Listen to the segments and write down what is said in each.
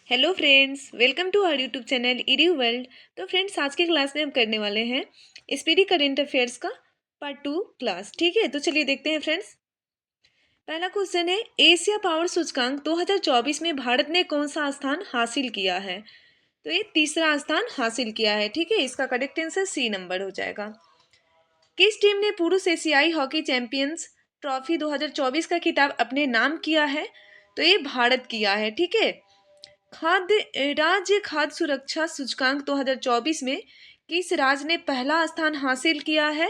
Hello friends, welcome to our YouTube channel ED world. तो friends, आज की class में हम करने वाले हैं स्पीडी करंट अफेयर्स का पार्ट 2 क्लास। ठीक है, तो चलिए देखते हैं फ्रेंड्स। पहला क्वेश्चन है, एशिया पावर सूचकांक 2024 में भारत ने कौन सा स्थान हासिल किया है? तो ये तीसरा स्थान हासिल किया है। ठीक है, इसका करेक्ट आंसर सी नंबर हो जाएगा। किस टीम ने पुरुष एशियाई हॉकी चैंपियंस ट्रॉफी 2024 का खिताब अपने नाम किया है? तो ये भारत किया है। ठीक है, राज्य खाद्य सुरक्षा सूचकांक 2024 में किस राज्य ने पहला स्थान हासिल किया है?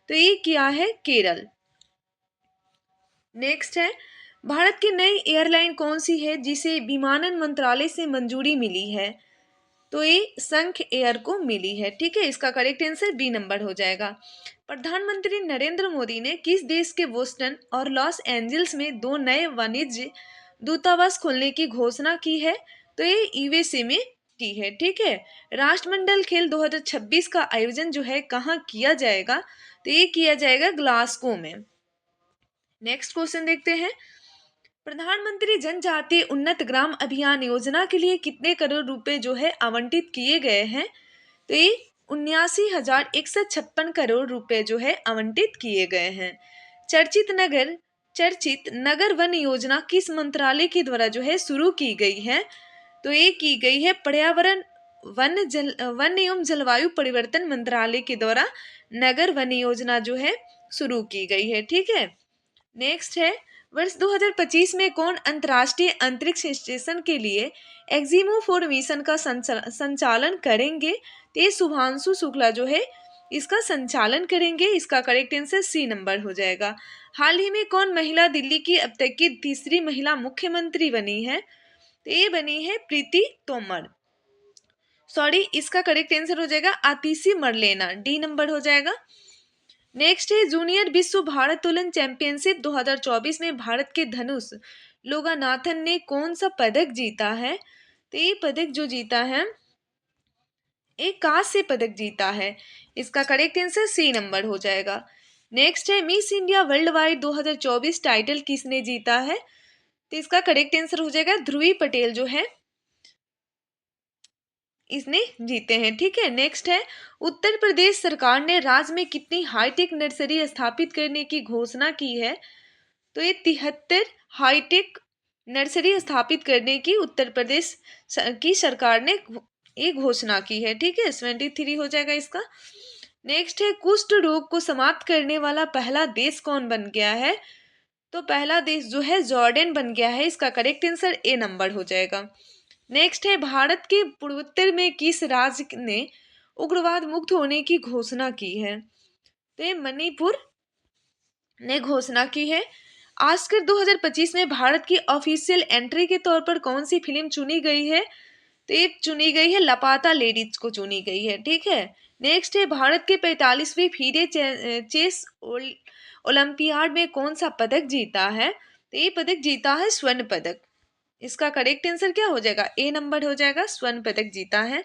तो ये किया है केरल। नेक्स्ट है, भारत की नई एयरलाइन कौन सी है जिसे विमानन मंत्रालय से मंजूरी मिली है? तो ये संख एयर को मिली है। ठीक है, इसका करेक्ट आंसर बी नंबर हो जाएगा। प्रधानमंत्री नरेंद्र मोदी ने किस देश के बोस्टन और लॉस एंजल्स में 2 नए वाणिज्य दूतावास खोलने की घोषणा की है? तो ये यूएसए में की है। ठीक है, राष्ट्रमंडल खेल 2026 का आयोजन जो है कहाँ किया जाएगा? तो ये किया जाएगा ग्लासगो में। नेक्स्ट क्वेश्चन देखते हैं, प्रधानमंत्री जनजातीय उन्नत ग्राम अभियान योजना के लिए कितने करोड़ रुपए जो है आवंटित किए गए हैं? तो ये 79,156 करोड़ रुपए जो है आवंटित किए गए हैं। चर्चित नगर वन योजना किस मंत्रालय के द्वारा जो है शुरू की गई है? तो ये की गई है पर्यावरण वन एवं जलवायु परिवर्तन मंत्रालय के द्वारा नगर वन योजना जो है शुरू की गई है। ठीक है, नेक्स्ट है, वर्ष 2025 में कौन अंतर्राष्ट्रीय अंतरिक्ष स्टेशन के लिए एक्जिमो 4 मिशन का संचालन करेंगे? ते शुभांशु शुक्ला जो है इसका संचालन करेंगे। इसका करेक्ट आंसर सी नंबर हो जाएगा। हाल ही में कौन महिला दिल्ली की अब तक की तीसरी महिला मुख्यमंत्री बनी है? तो ये बनी है प्रीति तोमर। सॉरी, इसका करेक्ट आंसर हो जाएगा आतिशी मरलेना, डी नंबर हो जाएगा। नेक्स्ट है, जूनियर विश्व भारोत्तोलन चैंपियनशिप 2024 में भारत के धनुष लोगानाथन ने कौन सा पदक जीता है? तो ये पदक जो जीता है एक कांस्य पदक जीता है। इसका करेक्ट आंसर सी नंबर हो जाएगा। नेक्स्ट है, miss India world wide 2024 title किसने जीता है? तो इसका करेक्ट आंसर हो जाएगा ध्रुवी पटेल जो है इसने जीते हैं। ठीक है, नेक्स्ट है, उत्तर प्रदेश सरकार ने राज्य में कितनी हाईटेक नर्सरी स्थापित करने की घोषणा की है? तो ये 73 हाईटेक नर्सरी स्थापित करने की उत्तर प्रदेश की सरकार ने ये घोषणा की है। ठीक है, 73 हो जाएगा इसका। नेक्स्ट है, कुष्ठ रोग को समाप्त करने वाला पहला देश कौन बन गया है? तो पहला देश जो है जॉर्डन बन गया है। इसका करेक्ट आंसर ए नंबर हो जाएगा। नेक्स्ट है, भारत के पूर्वोत्तर में किस राज्य ने उग्रवाद मुक्त होने की घोषणा की है? तो ये मणिपुर ने घोषणा की है। ऑस्कर 2025 में भारत की ऑफिशियल एंट्री के तौर पर कौन सी फिल्म चुनी गई है? तो ये चुनी गई है लापता लेडीज को चुनी गई है। ठीक है, नेक्स्ट है, भारत के 45वीं फीडे चेस ओलंपियाड में कौन सा पदक जीता है? तो ये पदक जीता है स्वर्ण पदक। इसका करेक्ट आंसर क्या हो जाएगा? ए नंबर हो जाएगा, स्वर्ण पदक जीता है।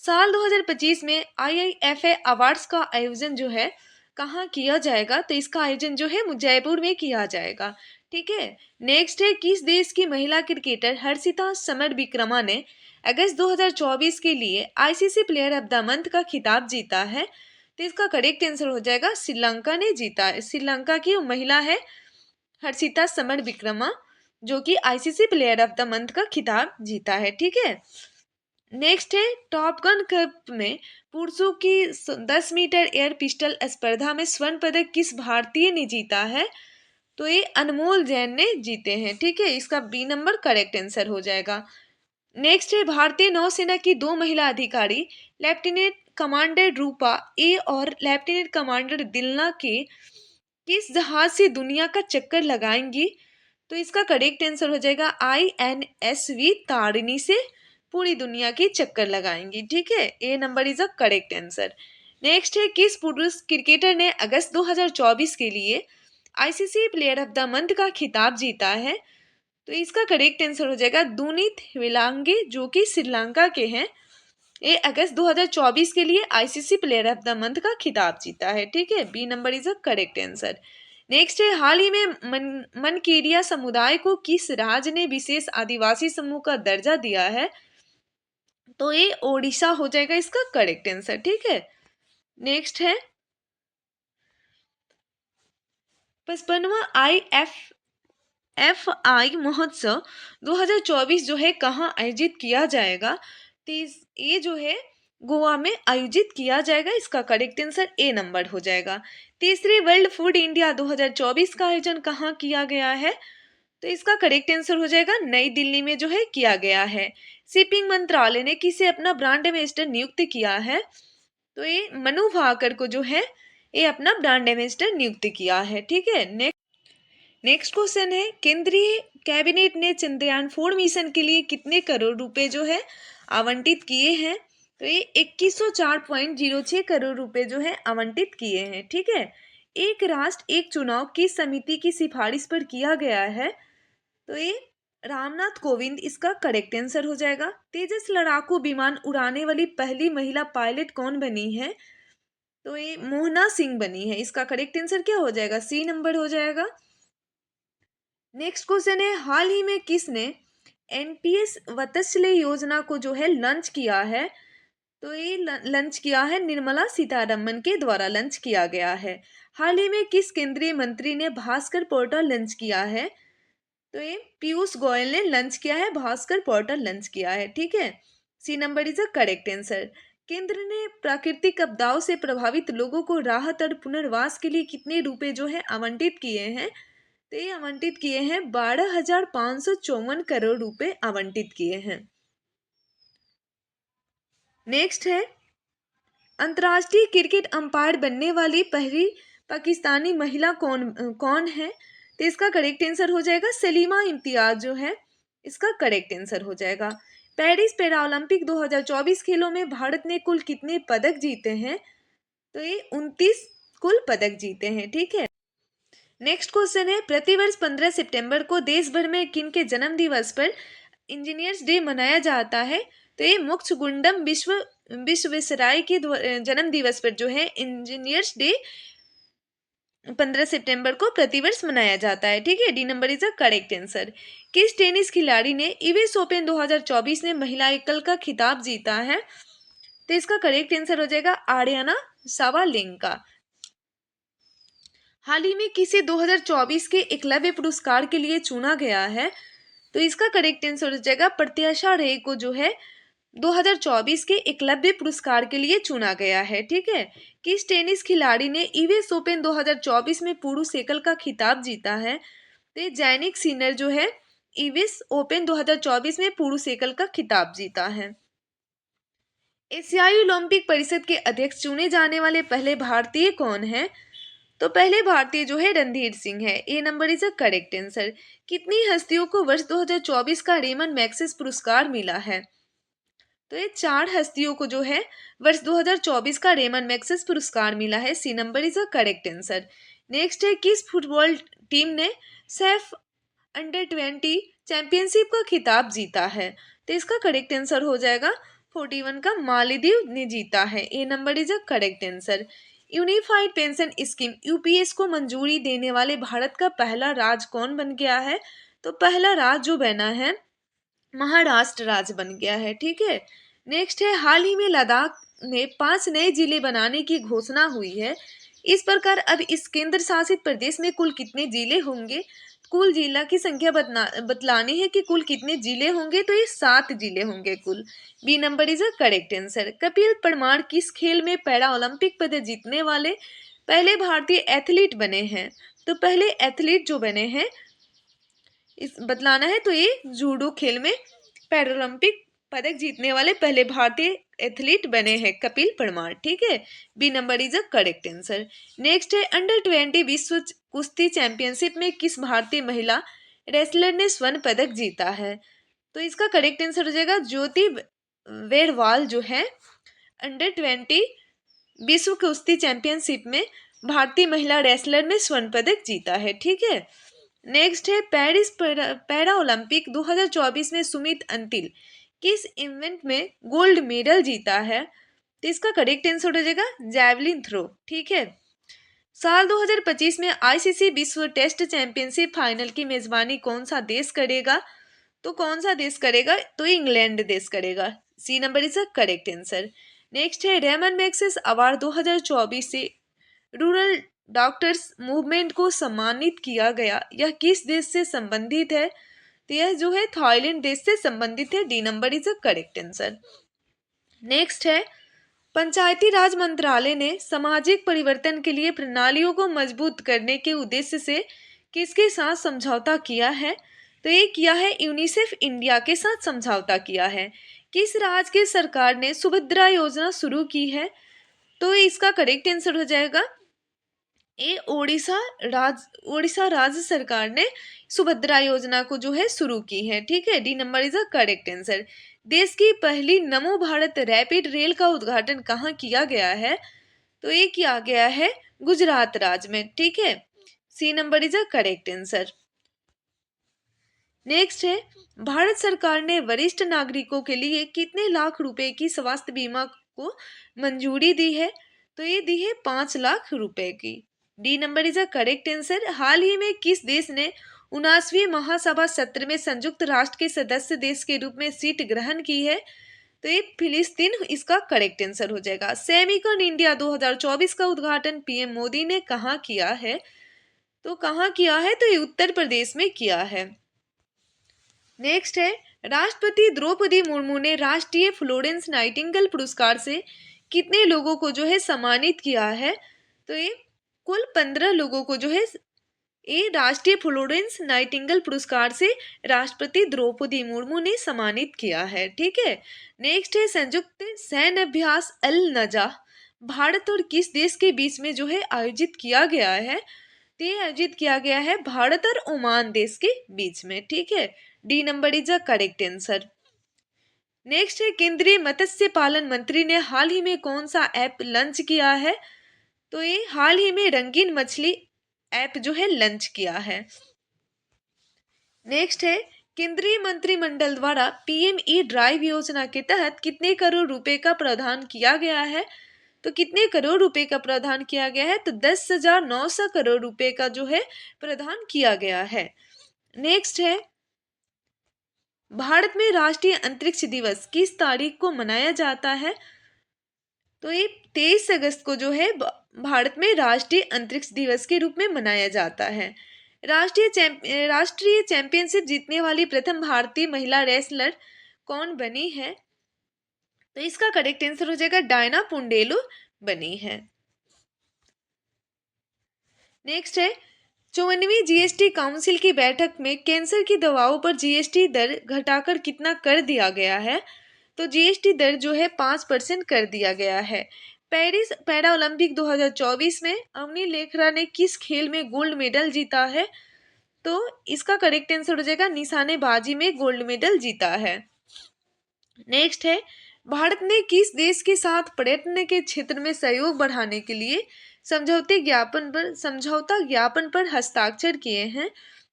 साल 2025 में IIFA अवार्ड्स का आयोजन जो है कहाँ किया जाएगा? तो इसका आयोजन जो है जयपुर में किया जाएगा। ठीक है, नेक्स्ट है, किस देश की महिला क्रिकेटर हर्षिता समरविक्रमा ने अगस्त 2024 के लिए ICC player of the month का खिताब जीता है? तो इसका करेक्ट आंसर हो जाएगा श्रीलंका ने जीता है। श्रीलंका की महिला है हर्षिता समरविक्रमा जो कि ICC player of the month का खिताब जीता है। ठीक है, नेक्स्ट है, टॉप गन कप में पुरुषों की 10 मीटर एयर पिस्टल स्पर्धा में स्वर्ण पदक किस भारतीय ने जीता है? तो ये अनमोल जैन ने जीते हैं। ठीक है, इसका बी नंबर करेक्ट आंसर हो जाएगा। नेक्स्ट है, भारतीय नौसेना की 2 महिला अधिकारी लेफ्टिनेंट कमांडर रूपा ए और लेफ्टिनेंट कमांडर दिलना के किस जहाज से दुनिया का चक्कर लगाएंगी? तो इसका करेक्ट आंसर हो जाएगा INSV तारिणी से पूरी दुनिया की चक्कर लगाएंगी। ठीक है, A number is a correct answer. Next है, किस पुरुष क्रिकेटर ने अगस्त 2024 के लिए ICC player of the month का खिताब जीता है? तो इसका करेक्ट आंसर हो जाएगा दुनीत विलांगे जो कि श्रीलंका के हैं। ये अगस्त 2024 के लिए ICC player of the month का खिताब जीता है। ठीक है, B number is a correct answer. Next है, हाल ही में मनकेरिया समुदाय को किस राज्य ने विशेष आदिवासी समूह का दर्जा दिया है? तो ये ओडिशा हो जाएगा इसका करेक्ट आंसर। ठीक है, नेक्स्ट है 55वां IFFI महोत्सव 2024 जो है कहाँ आयोजित किया जाएगा? तो ये जो है गोवा में आयोजित किया जाएगा, इसका करेक्ट आंसर ए नंबर हो जाएगा। तीसरी वर्ल्ड फूड इंडिया 2024 का आयोजन कहाँ किया गया है? तो इसका करेक्ट आंसर हो जाएगा नई दिल्ली में जो है किया गया है। शिपिंग मंत्रालय ने किसे अपना ब्रांड एम्बेसडर नियुक्त किया है? तो ये मनु भाकर को जो है ये अपना ब्रांड एम्बेसडर नियुक्त किया है। ठीक है, नेक्स्ट क्वेश्चन है, केंद्रीय कैबिनेट ने चंद्रयान 4 मिशन के लिए कितने करोड़ रुपए जो है आवंटित किए हैं? तो ये 2104.06 करोड़ रुपए जो है आवंटित किए हैं। ठीक है, एक राष्ट्र एक चुनाव किस समिति की सिफारिश पर किया गया है? तो ये रामनाथ कोविंद इसका करेक्ट आंसर हो जाएगा। तेजस लड़ाकू विमान उड़ाने वाली पहली महिला पायलट कौन बनी है? तो ये मोहना सिंह बनी है, इसका करेक्ट आंसर क्या हो जाएगा? सी नंबर हो जाएगा। नेक्स्ट क्वेश्चन है, हाल ही में किसने एनपीएस वत्सल्य योजना को जो है लॉन्च किया है? तो ये लॉन्च किया है निर्मला सीतारमन के द्वारा लॉन्च किया गया है। हाल ही में किस केंद्रीय मंत्री ने भास्कर पोर्टल लॉन्च किया है? तो ये पीयूष गोयल ने लॉन्च किया है, भास्कर पोर्टल लॉन्च किया है। ठीक है, C number is a correct answer. केंद्र ने प्राकृतिक आपदाओं से प्रभावित लोगों को राहत और पुनर्वास के लिए कितने रुपए जो है आवंटित किए हैं? तो ये आवंटित किए हैं 12,554 करोड़ रुपए आवंटित किए हैं। नेक्स्ट है, अंतर्राष्ट्रीय क्रिकेट अंपायर बनने वाली पहली पाकिस्तानी महिला कौन है? तो इसका करेक्ट आंसर हो जाएगा सलीमा इम्तियाज जो है इसका करेक्ट आंसर हो जाएगा। पेरिस पैरालंपिक 2024 खेलों में भारत ने कुल कितने पदक जीते हैं? तो ये 29 कुल पदक जीते हैं। ठीक है, नेक्स्ट क्वेश्चन है, प्रतिवर्ष 15 सितंबर को देश भर में किन के जन्म दिवस पर इंजीनियर्स डे मनाया जाता है? तो ये मोक्षगुंडम विश्वेश्वराय के जन्म दिवस पर जो है इंजीनियर्स डे 15 सितंबर को प्रतिवर्ष मनाया जाता है। ठीक है, D number is a correct answer. किस टेनिस खिलाड़ी ने यूएस ओपन 2024 में महिला एकल का खिताब जीता है? तो इसका करेक्ट आंसर हो जाएगा आर्याना साबालेंका। हाल ही में किसे 2024 के एकलव्य पुरस्कार के लिए चुना गया है? तो इसका करेक्ट आंसर हो जाएगा प्रत्याशा रे को जो है 2024 के एकलव्य पुरस्कार के लिए चुना गया है। ठीक है, किस टेनिस खिलाड़ी ने यूएस ओपन 2024 में पुरुष एकल का खिताब जीता है? तो जैनिक सिनर जो है यूएस ओपन 2024 में पुरुष एकल का खिताब जीता है। एशियाई ओलंपिक परिषद के अध्यक्ष चुने जाने वाले पहले भारतीय कौन है? तो पहले भारतीय जो है रणधीर सिंह है, A number is a correct answer. कितनी हस्तियों को वर्ष 2024 का रेमन मैग्सेस पुरस्कार मिला है? तो ये 4 हस्तियों को जो है वर्ष 2024 का रेमन मैग्सेस पुरस्कार मिला है, C number is a correct answer. Next है, किस फुटबॉल टीम ने सैफ अंडर 20 चैंपियनशिप का खिताब जीता है? तो इसका करेक्ट आंसर हो जाएगा 41 का मालदीव ने जीता है, A number is a correct answer. Unified pension scheme UPS को मंजूरी देने वाले भारत का पहला राज्य कौन बन गया है? तो पहला राज्य जो बना है महाराष्ट्र राज्य बन गया है। ठीक है, नेक्स्ट है, हाल ही में लद्दाख में 5 नए जिले बनाने की घोषणा हुई है। इस प्रकार अब इस केंद्र शासित प्रदेश में कुल कितने जिले होंगे? कुल जिला की संख्या बतलानी है कि कुल कितने जिले होंगे, तो ये 7 जिले होंगे कुल, B number is a correct answer. Kapil Parmar किस खेल में पैरा ओलंपिक पदक जीतने वाले पहले भारतीय एथलीट बने हैं? तो पहले एथलीट जो बने हैं इस बतलाना है, तो ये जूडो खेल में पैरालंपिक पदक जीतने वाले पहले भारतीय एथलीट बने हैं कपिल परमार। ठीक है, B number is a correct answer. Next है, अंडर 20 विश्व कुश्ती चैंपियनशिप में किस भारतीय महिला रेसलर ने स्वर्ण पदक जीता है? तो इसका करेक्ट आंसर हो जाएगा ज्योति वेरवाल जो है अंडर 20 विश्व कुश्ती चैंपियनशिप में भारतीय महिला रेसलर में स्वर्ण पदक जीता है। ठीक है, नेक्स्ट है, पेरिस पैरा ओलंपिक 2024 में सुमित अंतिल किस इवेंट में गोल्ड मेडल जीता है? तो इसका करेक्ट आंसर हो जाएगा जैवलिन थ्रो। ठीक है, साल 2025 में आईसीसी विश्व टेस्ट चैंपियनशिप फाइनल की मेजबानी कौन सा देश करेगा? तो कौन सा देश करेगा? तो इंग्लैंड देश करेगा। C number is a correct answer. Next है रेमन मैग्सेस अवार्ड 2024 से रूरल डॉक्टर्स मूवमेंट को सम्मानित किया गया। यह किस देश से संबंधित है? तो यह जो है थाईलैंड देश से संबंधित है। D number is a correct answer. Next है पंचायती राज मंत्रालय ने सामाजिक परिवर्तन के लिए प्रणालियों को मजबूत करने के उद्देश्य से किसके साथ समझौता किया है? तो ये किया है यूनिसेफ इंडिया के साथ समझौता किया है। किस राज्य की सरकार ने सुभद्रा योजना शुरू की है? तो इसका करेक्ट आंसर हो जाएगा ये ओडिशा राज्य सरकार ने सुभद्रा योजना को जो है शुरू की है। ठीक है, D number is a correct answer. देश की पहली नमो भारत रैपिड रेल का उद्घाटन कहाँ किया गया है? तो ये किया गया है गुजरात राज्य में। ठीक है, C number is a correct answer. Next है भारत सरकार ने वरिष्ठ नागरिकों के लिए कितने लाख रुपए की स्वास्थ्य बीमा को मंजूरी दी है? तो ये दी है 5 लाख रुपए की। D number is a correct answer. हाल ही में किस देश ने 79वीं महासभा सत्र में संयुक्त राष्ट्र के सदस्य देश के रूप में सीट ग्रहण की है? तो ये फिलिस्तीन इसका करेक्ट आंसर हो जाएगा। सेमिकॉन इंडिया 2024 का उद्घाटन पीएम मोदी ने कहाँ किया है? तो कहाँ किया है? तो ये उत्तर प्रदेश में किया है। नेक्स्ट है राष्ट्रपति द्रौपदी मुर्मू ने राष्ट्रीय फ्लोरेंस नाइटिंगेल पुरस्कार से कितने लोगों को जो है सम्मानित किया है? तो ये कुल 15 लोगों को जो है ये राष्ट्रीय फ्लोरेंस नाइटिंगेल पुरस्कार से राष्ट्रपति द्रौपदी मुर्मू ने सम्मानित किया है। ठीक है, नेक्स्ट है संयुक्त सैन्य अभ्यास अल नजा भारत और किस देश के बीच में जो है आयोजित किया गया है? तो ये आयोजित किया गया है भारत और ओमान देश के बीच में। ठीक है, D number is a correct answer. Next है केंद्रीय मत्स्य पालन मंत्री ने हाल ही में कौन सा ऐप लॉन्च किया है? तो ये हाल ही में रंगीन मछली ऐप जो है लॉन्च किया है। नेक्स्ट है केंद्रीय मंत्रिमंडल द्वारा पीएम ई ड्राइव योजना के तहत कितने करोड़ रुपए का प्रावधान किया गया है? तो कितने करोड़ रुपए का प्रावधान किया गया है? तो 10,900 करोड़ रुपए का जो है प्रावधान किया गया है। नेक्स्ट है भारत में राष्ट्रीय अंतरिक्ष दिवस किस तारीख को मनाया जाता है? तो ये 23 अगस्त को जो है भारत में राष्ट्रीय अंतरिक्ष दिवस के रूप में मनाया जाता है। राष्ट्रीय चैंपियनशिप जीतने वाली प्रथम भारतीय महिला रेसलर कौन बनी है? तो इसका करेक्ट आंसर हो जाएगा डायना पुंडेलु बनी है। नेक्स्ट है 54वीं जीएसटी काउंसिल की बैठक में कैंसर की दवाओं पर जीएसटी दर घटाकर कितना कर दिया गया है? तो जीएसटी दर जो है 5% कर दिया गया है। पेरिस पैरा ओलंपिक 2024 में अवनी लेखरा ने किस खेल में गोल्ड मेडल जीता है? तो इसका करेक्ट आंसर हो जाएगा निशानेबाजी में गोल्ड मेडल जीता है। नेक्स्ट है भारत ने किस देश के साथ पर्यटन के क्षेत्र में सहयोग बढ़ाने के लिए समझौता ज्ञापन पर हस्ताक्षर किए हैं?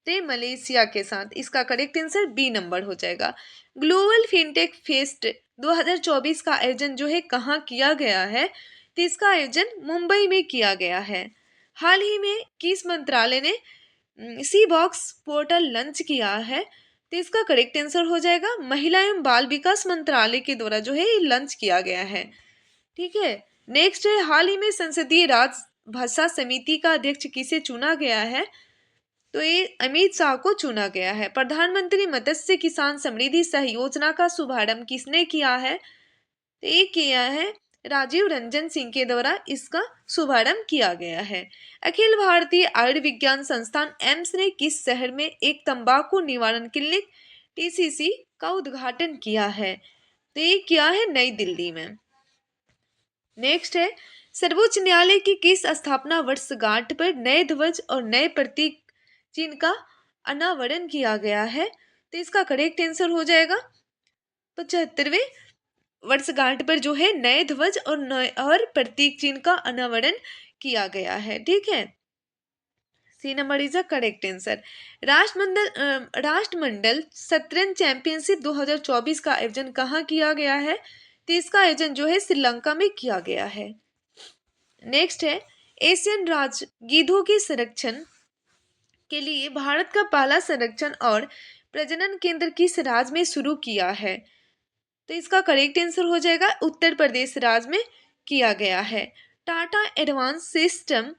तो ये मलेशिया के साथ। इसका करेक्ट आंसर बी नंबर हो जाएगा। ग्लोबल फिनटेक फेस्ट 2024 का आयोजन जो है कहाँ किया गया है? तो इसका आयोजन मुंबई में किया गया है। हाल ही में किस मंत्रालय ने सी बॉक्स पोर्टल लॉन्च किया है? तो इसका करेक्ट आंसर हो जाएगा महिला एवं बाल विकास मंत्रालय के द्वारा जो है ये लॉन्च किया गया है। ठीक है, नेक्स्ट है हाल ही में संसदीय राजभाषा समिति का अध्यक्ष किसे चुना गया है? तो ये अमित शाह को चुना गया है। प्रधानमंत्री मत्स्य किसान समृद्धि सह योजना का शुभारंभ किसने किया है? तो ये किया है राजीव रंजन सिंह के द्वारा इसका शुभारंभ किया गया है। अखिल भारतीय आयुर्विज्ञान संस्थान एम्स ने किस शहर में एक तंबाकू निवारण क्लिनिक टीसीसी का उद्घाटन किया है? तो ये किया है नई दिल्ली में। नेक्स्ट है सर्वोच्च न्यायालय की किस स्थापना वर्षगांठ पर नए ध्वज और नए प्रतीक चिन्ह का अनावरण किया गया है? तो इसका करेक्ट आंसर हो जाएगा 75वें वर्षगांठ पर जो है नए ध्वज और प्रतीक चिन्ह का अनावरण किया गया है। ठीक है, C number is a correct answer. राष्ट्रमंडल शतरंज चैंपियनशिप 2024 का आयोजन कहाँ किया गया है? तो इसका आयोजन जो है श्रीलंका में किया गया है। नेक्स्ट है एशियन राज गीधों के संरक्षण के लिए भारत का पहला संरक्षण और प्रजनन केंद्र किस राज्य में शुरू किया है? तो इसका करेक्ट आंसर हो जाएगा उत्तर प्रदेश राज्य में किया गया है। टाटा एडवांस सिस्टम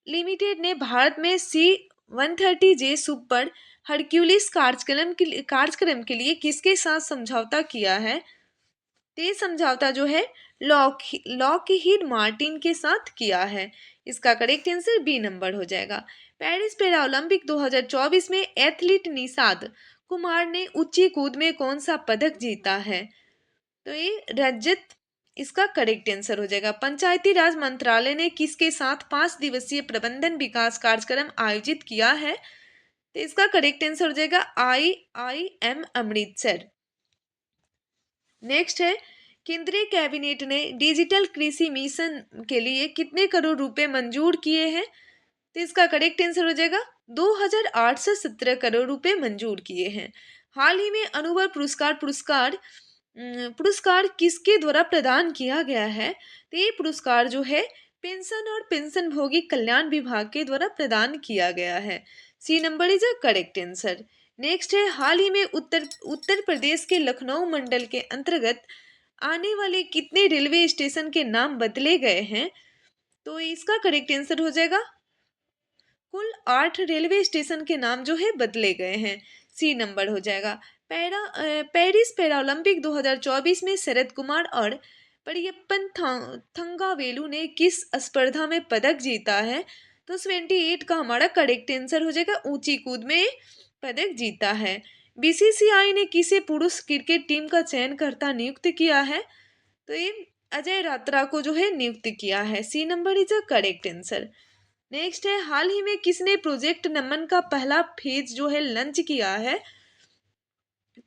लिमिटेड ने भारत में C-130J सुपर हरक्यूलिस कार्यक्रम के लिए किसके साथ समझौता किया है? तो ये समझौता जो है लॉकहीड मार्टिन के साथ किया है। इसका करेक्ट आंसर बी नंबर हो जाएगा। पेरिस पैरा ओलंपिक 2024 में एथलीट निषाद कुमार ने ऊंची कूद में कौन सा पदक जीता है? तो ये रजत इसका करेक्ट आंसर हो जाएगा। पंचायती राज मंत्रालय ने किसके साथ 5 दिवसीय प्रबंधन विकास कार्यक्रम आयोजित किया है? तो इसका करेक्ट आंसर हो जाएगा IIM अमृतसर। नेक्स्ट है, केंद्रीय कैबिनेट ने डिजिटल कृषि मिशन के लिए कितने करोड़ रुपए मंजूर किए हैं? तो इसका करेक्ट आंसर हो जाएगा 2817 करोड़ रुपए मंजूर किए हैं। हाल ही में अनुभव पुरस्कार किसके द्वारा प्रदान किया गया है? तो ये पुरस्कार जो है पेंशन और पेंशनभोगी कल्याण विभाग के द्वारा प्रदान किया गया है। C number is a correct answer. Next है, हाल ही में उत्तर प्रदेश के लखनऊ मंडल के अंतर्गत आने वाले कितने रेलवे स्टेशन के नाम बदले गए हैं? तो इसका करेक्ट आंसर हो जाएगा कुल 8 रेलवे स्टेशन के नाम जो है बदले गए हैं। सी नंबर हो जाएगा। पेरिस पैरालंपिक 2024 में शरद कुमार और परियप्पन थंगावेलु ने किस स्पर्धा में पदक जीता है? तो 28 का हमारा करेक्ट आंसर हो जाएगा ऊंची कूद में पदक जीता है। बीसीसीआई ने किसे पुरुष क्रिकेट टीम का चयनकर्ता नियुक्त किया है? तो ये अजय रात्रा को जो है नियुक्त किया है। C number is a correct answer. Next है, हाल ही में किसने प्रोजेक्ट नमन का पहला फेज जो है लॉन्च किया है?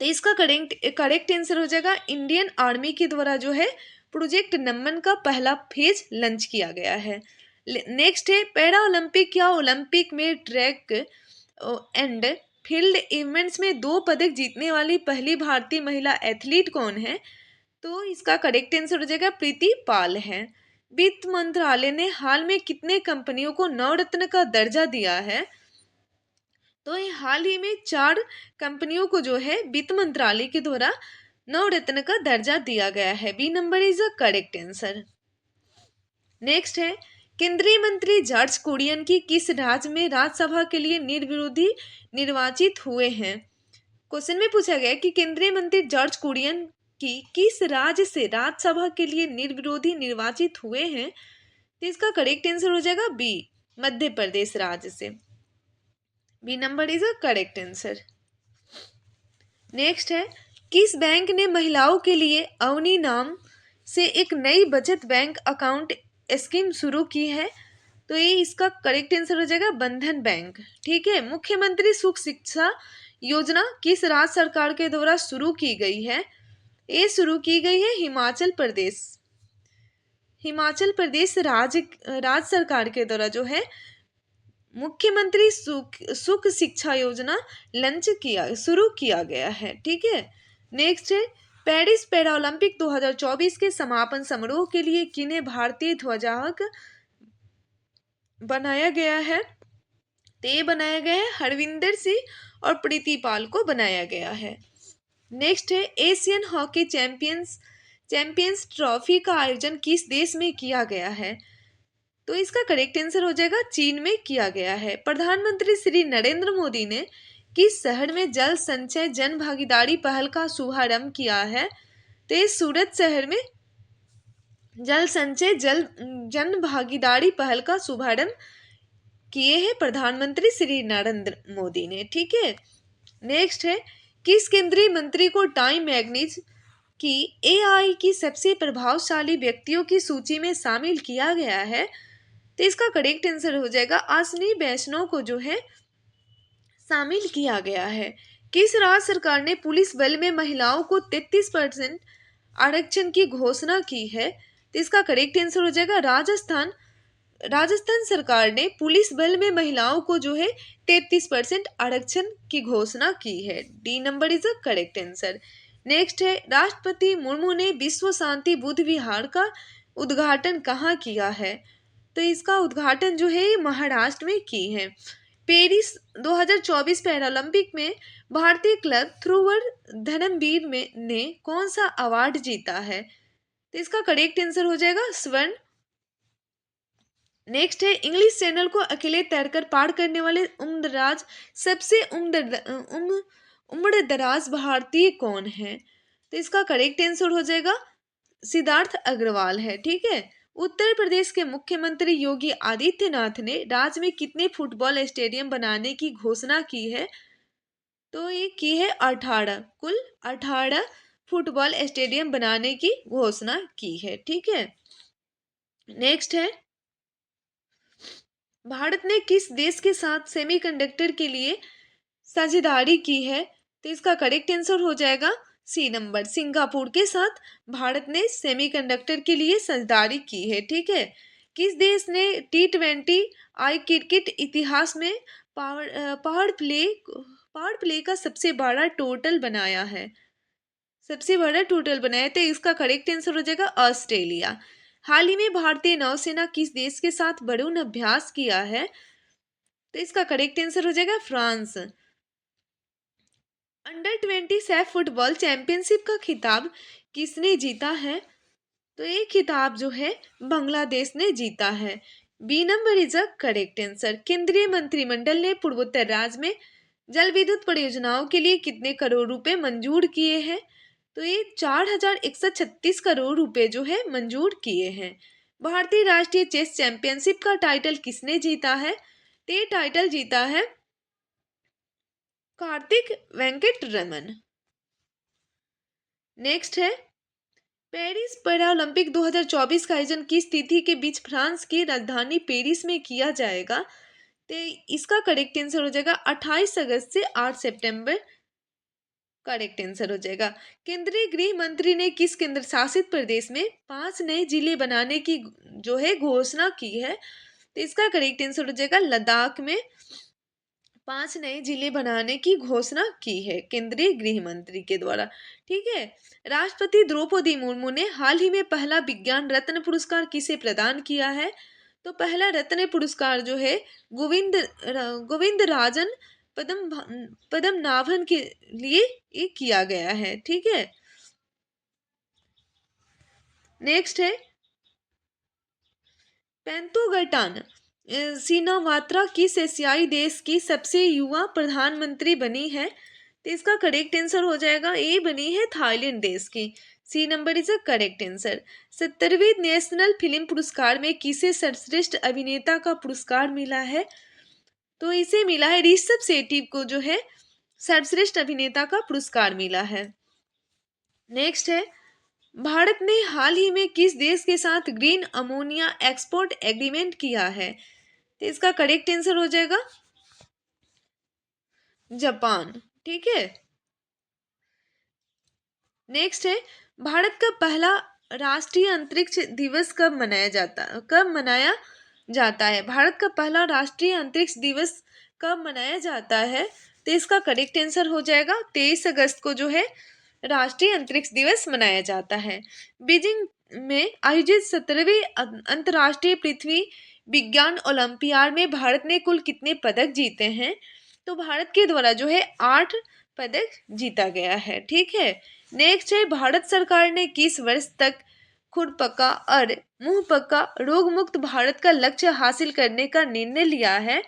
तो इसका करेक्ट आंसर हो जाएगा इंडियन आर्मी के द्वारा जो है प्रोजेक्ट नमन का पहला फेज लॉन्च किया गया है। नेक्स्ट है, पैरा ओलंपिक या ओलंपिक में ट्रैक एंड फील्ड इवेंट्स में 2 पदक जीतने वाली पहली भारतीय महिला एथलीट कौन है? तो इसका करेक्ट आंसर हो जाएगा प्रीति पाल है। वित्त मंत्रालय ने हाल में कितने कंपनियों को नवरत्न का दर्जा दिया है? तो ये हाल ही में 4 कंपनियों को जो है वित्त मंत्रालय के द्वारा नवरत्न का दर्जा दिया गया है। B number is a correct answer. Next है, केंद्रीय मंत्री जॉर्ज कुरियन की किस राज्य में राज्यसभा के लिए निर्विरोधी निर्वाचित हुए हैं? क्वेश्चन में पूछा गया कि केंद्रीय मंत्री जॉर्ज कुरियन की किस राज्य से राज्यसभा के लिए निर्विरोधी निर्वाचित हुए हैं? तो इसका करेक्ट आंसर हो जाएगा बी, मध्य प्रदेश राज्य से। B number is a correct answer. Next है, किस बैंक ने महिलाओं के लिए अवनी नाम से एक नई बचत बैंक अकाउंट स्कीम शुरू की है? तो ये इसका करेक्ट आंसर हो जाएगा बंधन बैंक। ठीक है। मुख्यमंत्री सुख शिक्षा योजना किस राज्य सरकार के द्वारा शुरू की गई है? ये शुरू की गई है हिमाचल प्रदेश राज्य सरकार के द्वारा जो है मुख्यमंत्री सुख शिक्षा योजना शुरू किया गया है। ठीक है। नेक्स्ट है, पेरिस पैरालंपिक 2024 के समापन समारोह के लिए किन्हें भारतीय ध्वजावाहक बनाया गया है? ते बनाया गया है हरविंदर सिंह और प्रीति पाल को बनाया गया है। नेक्स्ट है, एशियन हॉकी चैंपियंस ट्रॉफी का आयोजन किस देश में किया गया है? तो इसका करेक्ट आंसर हो जाएगा चीन में किया गया है। प्रधानमंत्री श्री नरेंद्र मोदी ने किस शहर में जल संचय जन भागीदारी पहल का शुभारंभ किया है? तो इस सूरत शहर में जल संचय जन भागीदारी पहल का शुभारंभ किए हैं प्रधानमंत्री श्री नरेंद्र मोदी ने। ठीक है। नेक्स्ट है, किस केंद्रीय मंत्री को टाइम मैगजीन की AI की सबसे प्रभावशाली व्यक्तियों की सूची में शामिल किया गया है? तो इसका करेक्ट आंसर हो जाएगा अश्विनी वैष्णव को जो है शामिल किया गया है। किस राज्य सरकार ने पुलिस बल में महिलाओं को 33% आरक्षण की घोषणा की है? तो इसका करेक्ट आंसर हो जाएगा राजस्थान सरकार ने पुलिस बल में महिलाओं को जो है 33% आरक्षण की घोषणा की है। D number is a correct answer. Next है, राष्ट्रपति मुर्मू ने विश्व शांति बुद्ध विहार का उद्घाटन कहाँ किया है? तो इसका उद्घाटन जो है ये महाराष्ट्र में की है। पेरिस 2024 पैरालंपिक में भारतीय क्लब थ्रोवर धर्मवीर में ने कौन सा अवार्ड जीता है? तो इसका करेक्ट आंसर हो जाएगा स्वर्ण। नेक्स्ट है, इंग्लिश चैनल को अकेले तैरकर पार करने वाले उम्रदराज सबसे उम्रदराज भारतीय कौन है? तो इसका करेक्ट आंसर हो जाएगा सिद्धार्थ अग्रवाल है। ठीक है। उत्तर प्रदेश के मुख्यमंत्री योगी आदित्यनाथ ने राज्य में कितने फुटबॉल स्टेडियम बनाने की घोषणा की है? तो ये की है 18, कुल 18 फुटबॉल स्टेडियम बनाने की घोषणा की है। ठीक है। नेक्स्ट है, भारत ने किस देश के साथ सेमीकंडक्टर के लिए साझेदारी की है? तो इसका करेक्ट आंसर हो जाएगा सी नंबर, सिंगापुर के साथ भारत ने सेमीकंडक्टर के लिए साझेदारी की है। ठीक है। किस देश ने T20 आई क्रिकेट इतिहास में पावर प्ले का सबसे बड़ा टोटल बनाया है? सबसे बड़ा टोटल बनाया, तो इसका करेक्ट आंसर हो जाएगा ऑस्ट्रेलिया। हाल ही में भारतीय नौसेना किस देश के साथ बड़ून अभ्यास किया है? तो इसका करेक्ट आंसर हो जाएगा France. Under 20 Saif football championship का खिताब किसने जीता है? तो ये खिताब जो है बांग्लादेश ने जीता है। B number is a correct answer. केंद्रीय मंत्रिमंडल ने पूर्वोत्तर राज्य में जल विद्युत परियोजनाओं के लिए कितने करोड़ रुपए मंजूर किए हैं? तो ये 4136 करोड़ रुपए जो है मंजूर किए हैं। भारतीय राष्ट्रीय चेस चैंपियनशिप का टाइटल किसने जीता है? तो ये टाइटल जीता है कार्तिक वेंकट रमन। नेक्स्ट है, पेरिस पैरालंपिक 2024 का आयोजन किस तिथि के बीच फ्रांस की राजधानी पेरिस में किया जाएगा? तो इसका करेक्ट आंसर हो जाएगा 28 अगस्त से 8 सितंबर। करेक्ट आंसर हो जाएगा। केंद्रीय गृह मंत्री ने किस केंद्र शासित प्रदेश में 5 नए जिले बनाने की जो है घोषणा की है? तो इसका करेक्ट आंसर हो जाएगा लद्दाख में 5 नए जिले बनाने की घोषणा की है केंद्रीय गृह मंत्री के द्वारा। ठीक है। राष्ट्रपति द्रौपदी मुर्मू ने हाल ही में पहला विज्ञान रत्न पुरस्कार किसे प्रदान किया है? तो पहला रत्न पुरस्कार जो है गोविंद राजन पद्मनाभन के लिए ये किया गया है। ठीक है। नेक्स्ट है, पेंतोगटान सिनावात्रा किस एशियाई देश की सबसे युवा प्रधानमंत्री बनी है? तो इसका करेक्ट आंसर हो जाएगा ए बनी है थाईलैंड देश की। C number is a correct answer. 70वीं नेशनल फिल्म पुरस्कार में किसे सर्वश्रेष्ठ अभिनेता का पुरस्कार मिला है? तो इसे मिला है ऋषभ शेट्टी को जो है सर्वश्रेष्ठ अभिनेता का पुरस्कार मिला है। नेक्स्ट है, भारत ने हाल ही में किस देश के साथ ग्रीन अमोनिया एक्सपोर्ट एग्रीमेंट किया है? तो इसका करेक्ट आंसर हो जाएगा जापान। ठीक है। नेक्स्ट है, भारत का पहला राष्ट्रीय अंतरिक्ष दिवस कब मनाया जाता है? भारत का पहला राष्ट्रीय अंतरिक्ष दिवस कब मनाया जाता है? तो इसका करेक्ट आंसर हो जाएगा 23 अगस्त को जो है राष्ट्रीय अंतरिक्ष दिवस मनाया जाता है। बीजिंग में आयोजित 17वीं अंतर्राष्ट्रीय पृथ्वी विज्ञान ओलंपियाड में भारत ने कुल कितने पदक जीते हैं? तो भारत के द्वारा जो है 8 पदक जीता गया है। ठीक है। नेक्स्ट है, भारत सरकार ने किस वर्ष तक खुरपका और मुंहपका रोग मुक्त भारत का लक्ष्य हासिल करने का निर्णय लिया है?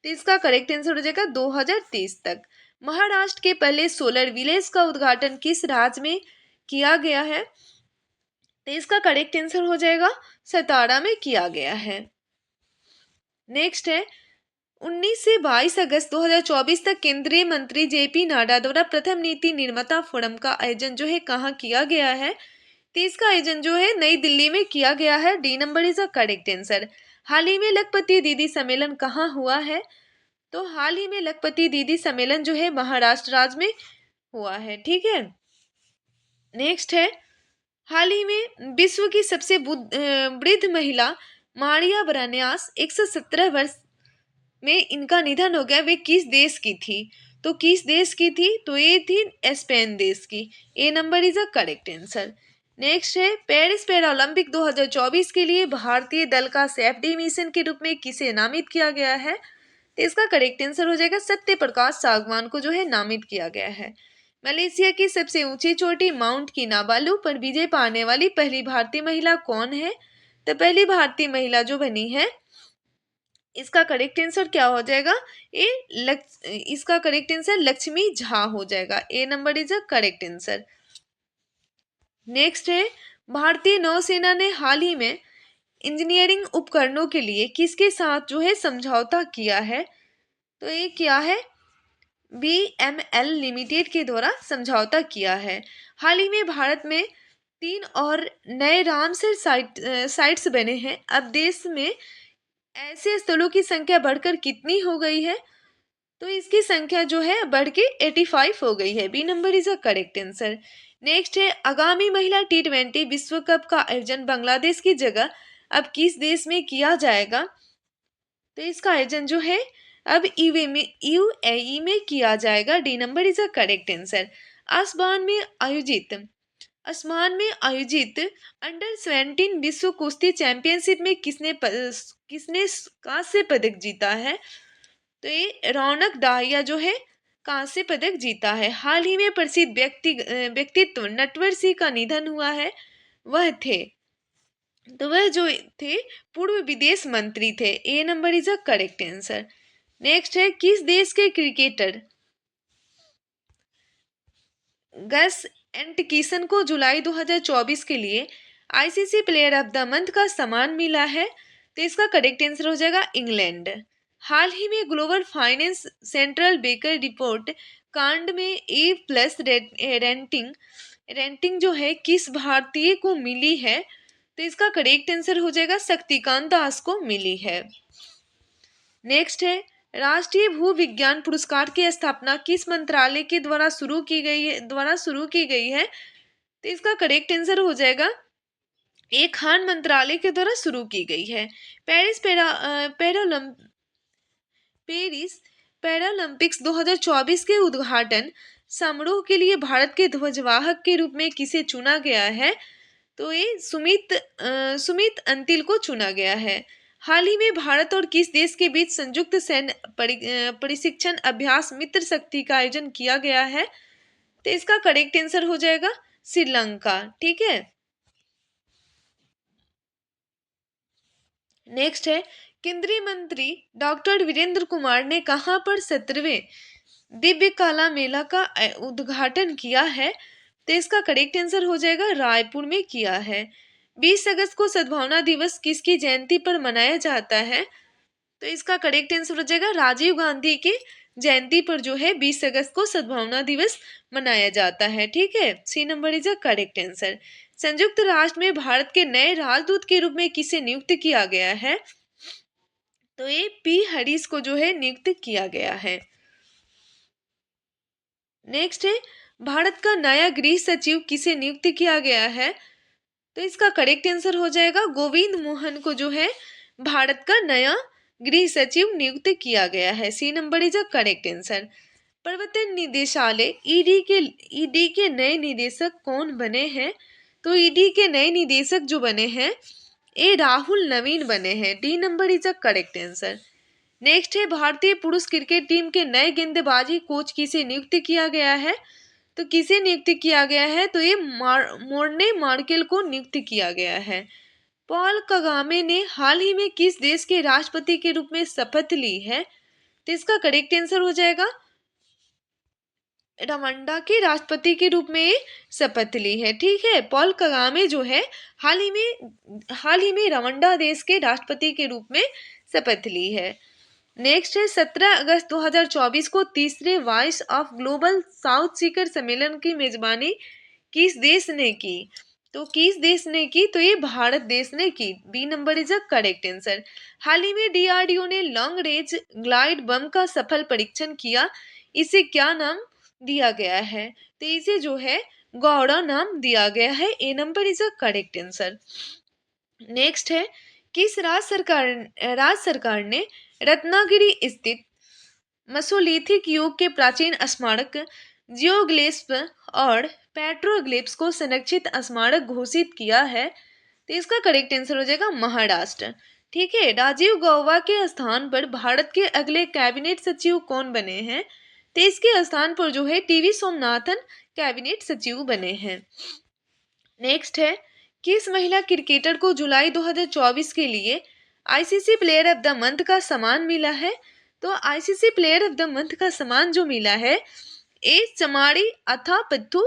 तो इसका करेक्ट आंसर हो जाएगा 2030 तक। महाराष्ट्र के पहले सोलर विलेज का उद्घाटन किस राज्य में किया गया है? तो इसका करेक्ट आंसर हो जाएगा सतारा में किया गया है। नेक्स्ट है, 19 से 22 अगस्त 2024 तक केंद्रीय मंत्री जेपी नड्डा द्वारा प्रथम नीति निर्माता फोरम का आयोजन जो है कहाँ किया गया है? तो इसका आयोजन जो है नई दिल्ली में किया गया है। D number is a correct answer. हाल ही में लखपति दीदी सम्मेलन कहाँ हुआ है? तो हाल ही में लखपति दीदी सम्मेलन जो है महाराष्ट्र राज्य में हुआ है। ठीक है। नेक्स्ट है, हाल ही में विश्व की सबसे वृद्ध महिला मारिया ब्रान्यास 117 वर्ष में इनका निधन हो गया। वे किस देश की थी? तो किस देश की थी? तो ये थी स्पेन देश की। A number is a correct answer. Next है पेरिस पैरालंपिक 2024 के लिए भारतीय दल का सेफ्टी मिशन के रूप में किसे नामित किया गया है? तो इसका करेक्ट आंसर हो जाएगा सत्य प्रकाश सागवान को जो है नामित किया गया है। मलेशिया की सबसे ऊंची चोटी माउंट किनाबालू पर विजय पाने वाली पहली भारतीय महिला कौन है? तो पहली भारतीय महिला जो बनी है, इसका करेक्ट आंसर क्या हो जाएगा? इसका करेक्ट आंसर लक्ष्मी झा हो जाएगा। A number is a correct answer. Next है भारतीय नौसेना ने हाल ही में इंजीनियरिंग उपकरणों के लिए किसके साथ जो है समझौता किया है? तो ये क्या है? BML लिमिटेड के द्वारा समझौता किया है। हाल ही में भारत में 3 और नए रामसर साइट्स बने हैं। अब देश में ऐसे स्थलों की संख्या बढ़कर कितनी हो गई है? तो इसकी संख्या जो है बढ़ के 85 हो गई है। B number is a correct answer. Next है आगामी महिला T20 विश्व कप का आयोजन बांग्लादेश की जगह अब किस देश में किया जाएगा? तो इसका आयोजन जो है अब UAE में किया जाएगा। D number is a correct answer. आसमान में आयोजित अंडर 17 विश्व कुश्ती चैंपियनशिप में किसने कांस्य पदक जीता है? तो ये रौनक दाहिया जो है कांस्य पदक जीता है। हाल ही में प्रसिद्ध व्यक्तित्व नटवर सिंह का निधन हुआ है। वह जो थे पूर्व विदेश मंत्री थे। A number is a correct answer. Next है किस देश के क्रिकेटर गस एंटकिसन को जुलाई 2024 के लिए ICC player of the month का सम्मान मिला है? तो इसका करेक्ट आंसर हो जाएगा इंग्लैंड। हाल ही में global finance central baker report कांड में A+ रेटिंग जो है किस भारतीय को मिली है? तो इसका करेक्ट आंसर हो जाएगा शक्तिकांत दास को मिली है। नेक्स्ट है राष्ट्रीय भू विज्ञान पुरस्कार की स्थापना किस मंत्रालय के द्वारा शुरू की गई है? तो इसका करेक्ट आंसर हो जाएगा एक खान मंत्रालय के द्वारा शुरू की गई है। पेरिस पैरालंपिक्स 2024 के उद्घाटन समारोह के लिए भारत के ध्वजवाहक के रूप में किसे चुना गया है? तो ये सुमित अंतिल को चुना गया है। हाल ही में भारत और किस देश के बीच संयुक्त सैन्य प्रशिक्षण अभ्यास मित्र शक्ति का आयोजन किया गया है? तो इसका करेक्ट आंसर हो जाएगा श्रीलंका। ठीक है। नेक्स्ट है केंद्रीय मंत्री डॉक्टर वीरेंद्र कुमार ने कहां पर 17वें दिव्य कला मेला का उद्घाटन किया है? तो इसका करेक्ट आंसर हो जाएगा रायपुर में किया है। 20 अगस्त को सद्भावना दिवस किसकी जयंती पर मनाया जाता है? तो इसका करेक्ट आंसर हो जाएगा राजीव गांधी की जयंती पर जो है 20 अगस्त को सद्भावना दिवस मनाया जाता है। ठीक है। C number is a correct answer. संयुक्त राष्ट्र में भारत के नए राजदूत के रूप में किसे नियुक्त किया गया है? तो ये P हरीश को जो है नियुक्त किया गया है। नेक्स्ट है भारत का नया गृह सचिव किसे नियुक्त किया गया है? तो इसका करेक्ट आंसर हो जाएगा गोविंद मोहन को जो है भारत का नया गृह सचिव नियुक्त किया गया है। C number is a correct answer. प्रवर्तन निदेशालय ईडी के नए निदेशक कौन बने हैं? तो ईडी के नए निदेशक जो बने हैं ए राहुल नवीन बने हैं। D number is a correct answer. Next है भारतीय पुरुष क्रिकेट टीम के नए गेंदबाजी कोच किसे नियुक्त किया गया है? तो किसे नियुक्त किया गया है? तो ये मोर्ने मार्केल को नियुक्त किया गया है। पॉल कगामे ने हाल ही में किस देश के राष्ट्रपति के रूप में शपथ ली है? तो इसका करेक्ट आंसर हो जाएगा रवांडा के राष्ट्रपति के रूप में शपथ ली है। ठीक है। पॉल कगामे जो है हाल ही में रवांडा देश के राष्ट्रपति के रूप में शपथ ली है। नेक्स्ट है 17 अगस्त 2024 को तीसरे वॉइस ऑफ ग्लोबल साउथ शिखर सम्मेलन की मेजबानी किस देश ने की? तो किस देश ने की? तो ये भारत देश ने की। B number is a correct answer. हाल ही में DRDO ने लॉन्ग रेंज ग्लाइड बम का सफल परीक्षण किया। इसे क्या नाम दिया गया है? तो इसे जो है गौड़ा नाम दिया गया है। A number is a correct answer. Next है किस राज्य सरकार ने रत्नागिरी स्थित मेसोलिथिक युग के प्राचीन स्मारक जियोग्लिफ्स और पेट्रोग्लिफ्स को संरक्षित स्मारक घोषित किया है? तो इसका करेक्ट आंसर हो जाएगा महाराष्ट्र। ठीक है, राजीव गौबा के स्थान पर भारत के अगले कैबिनेट सचिव कौन बने हैं? तो इसके स्थान पर जो है टीवी सोमनाथन कैबिनेट सचिव बने हैं। नेक्स्ट है, किस महिला क्रिकेटर को जुलाई 2024 के लिए ICC player of the month का सम्मान मिला है? तो ICC player of the month का सम्मान जो मिला है ए चमाड़ी अथापथु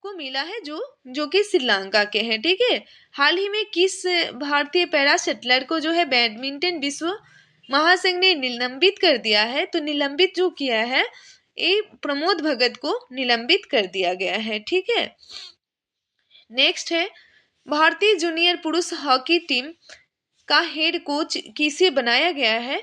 को मिला है, जो जो कि श्रीलंका के हैं। ठीक है, हाल ही में किस भारतीय पैरा शटलर को जो है बैडमिंटन विश्व महासंघ ने निलंबित कर दिया है? तो निलंबित जो किया है ए प्रमोद भगत को निलंबित कर दिया गया है। ठीक है, नेक्स्ट है, भारतीय जूनियर पुरुष हॉकी टीम का हेड कोच किसे बनाया गया है?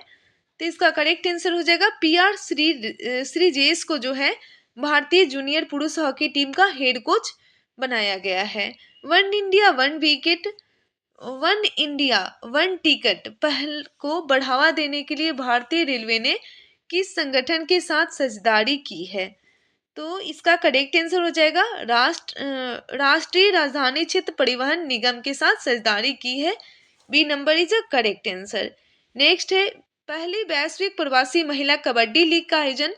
तो इसका करेक्ट आंसर हो जाएगा पीआर श्रीजेश को जो है भारतीय जूनियर पुरुष हॉकी टीम का हेड कोच बनाया गया है। One India one wicket one India one ticket पहल को बढ़ावा देने के लिए भारतीय रेलवे ने किस संगठन के साथ साझेदारी की है? तो इसका करेक्ट आंसर हो जाएगा राष्ट्रीय राजधानी क्षेत्र परिवहन निगम के साथ साझेदारी की है। B number is a correct answer. Next है, पहली वैश्विक प्रवासी महिला कबड्डी लीग का आयोजन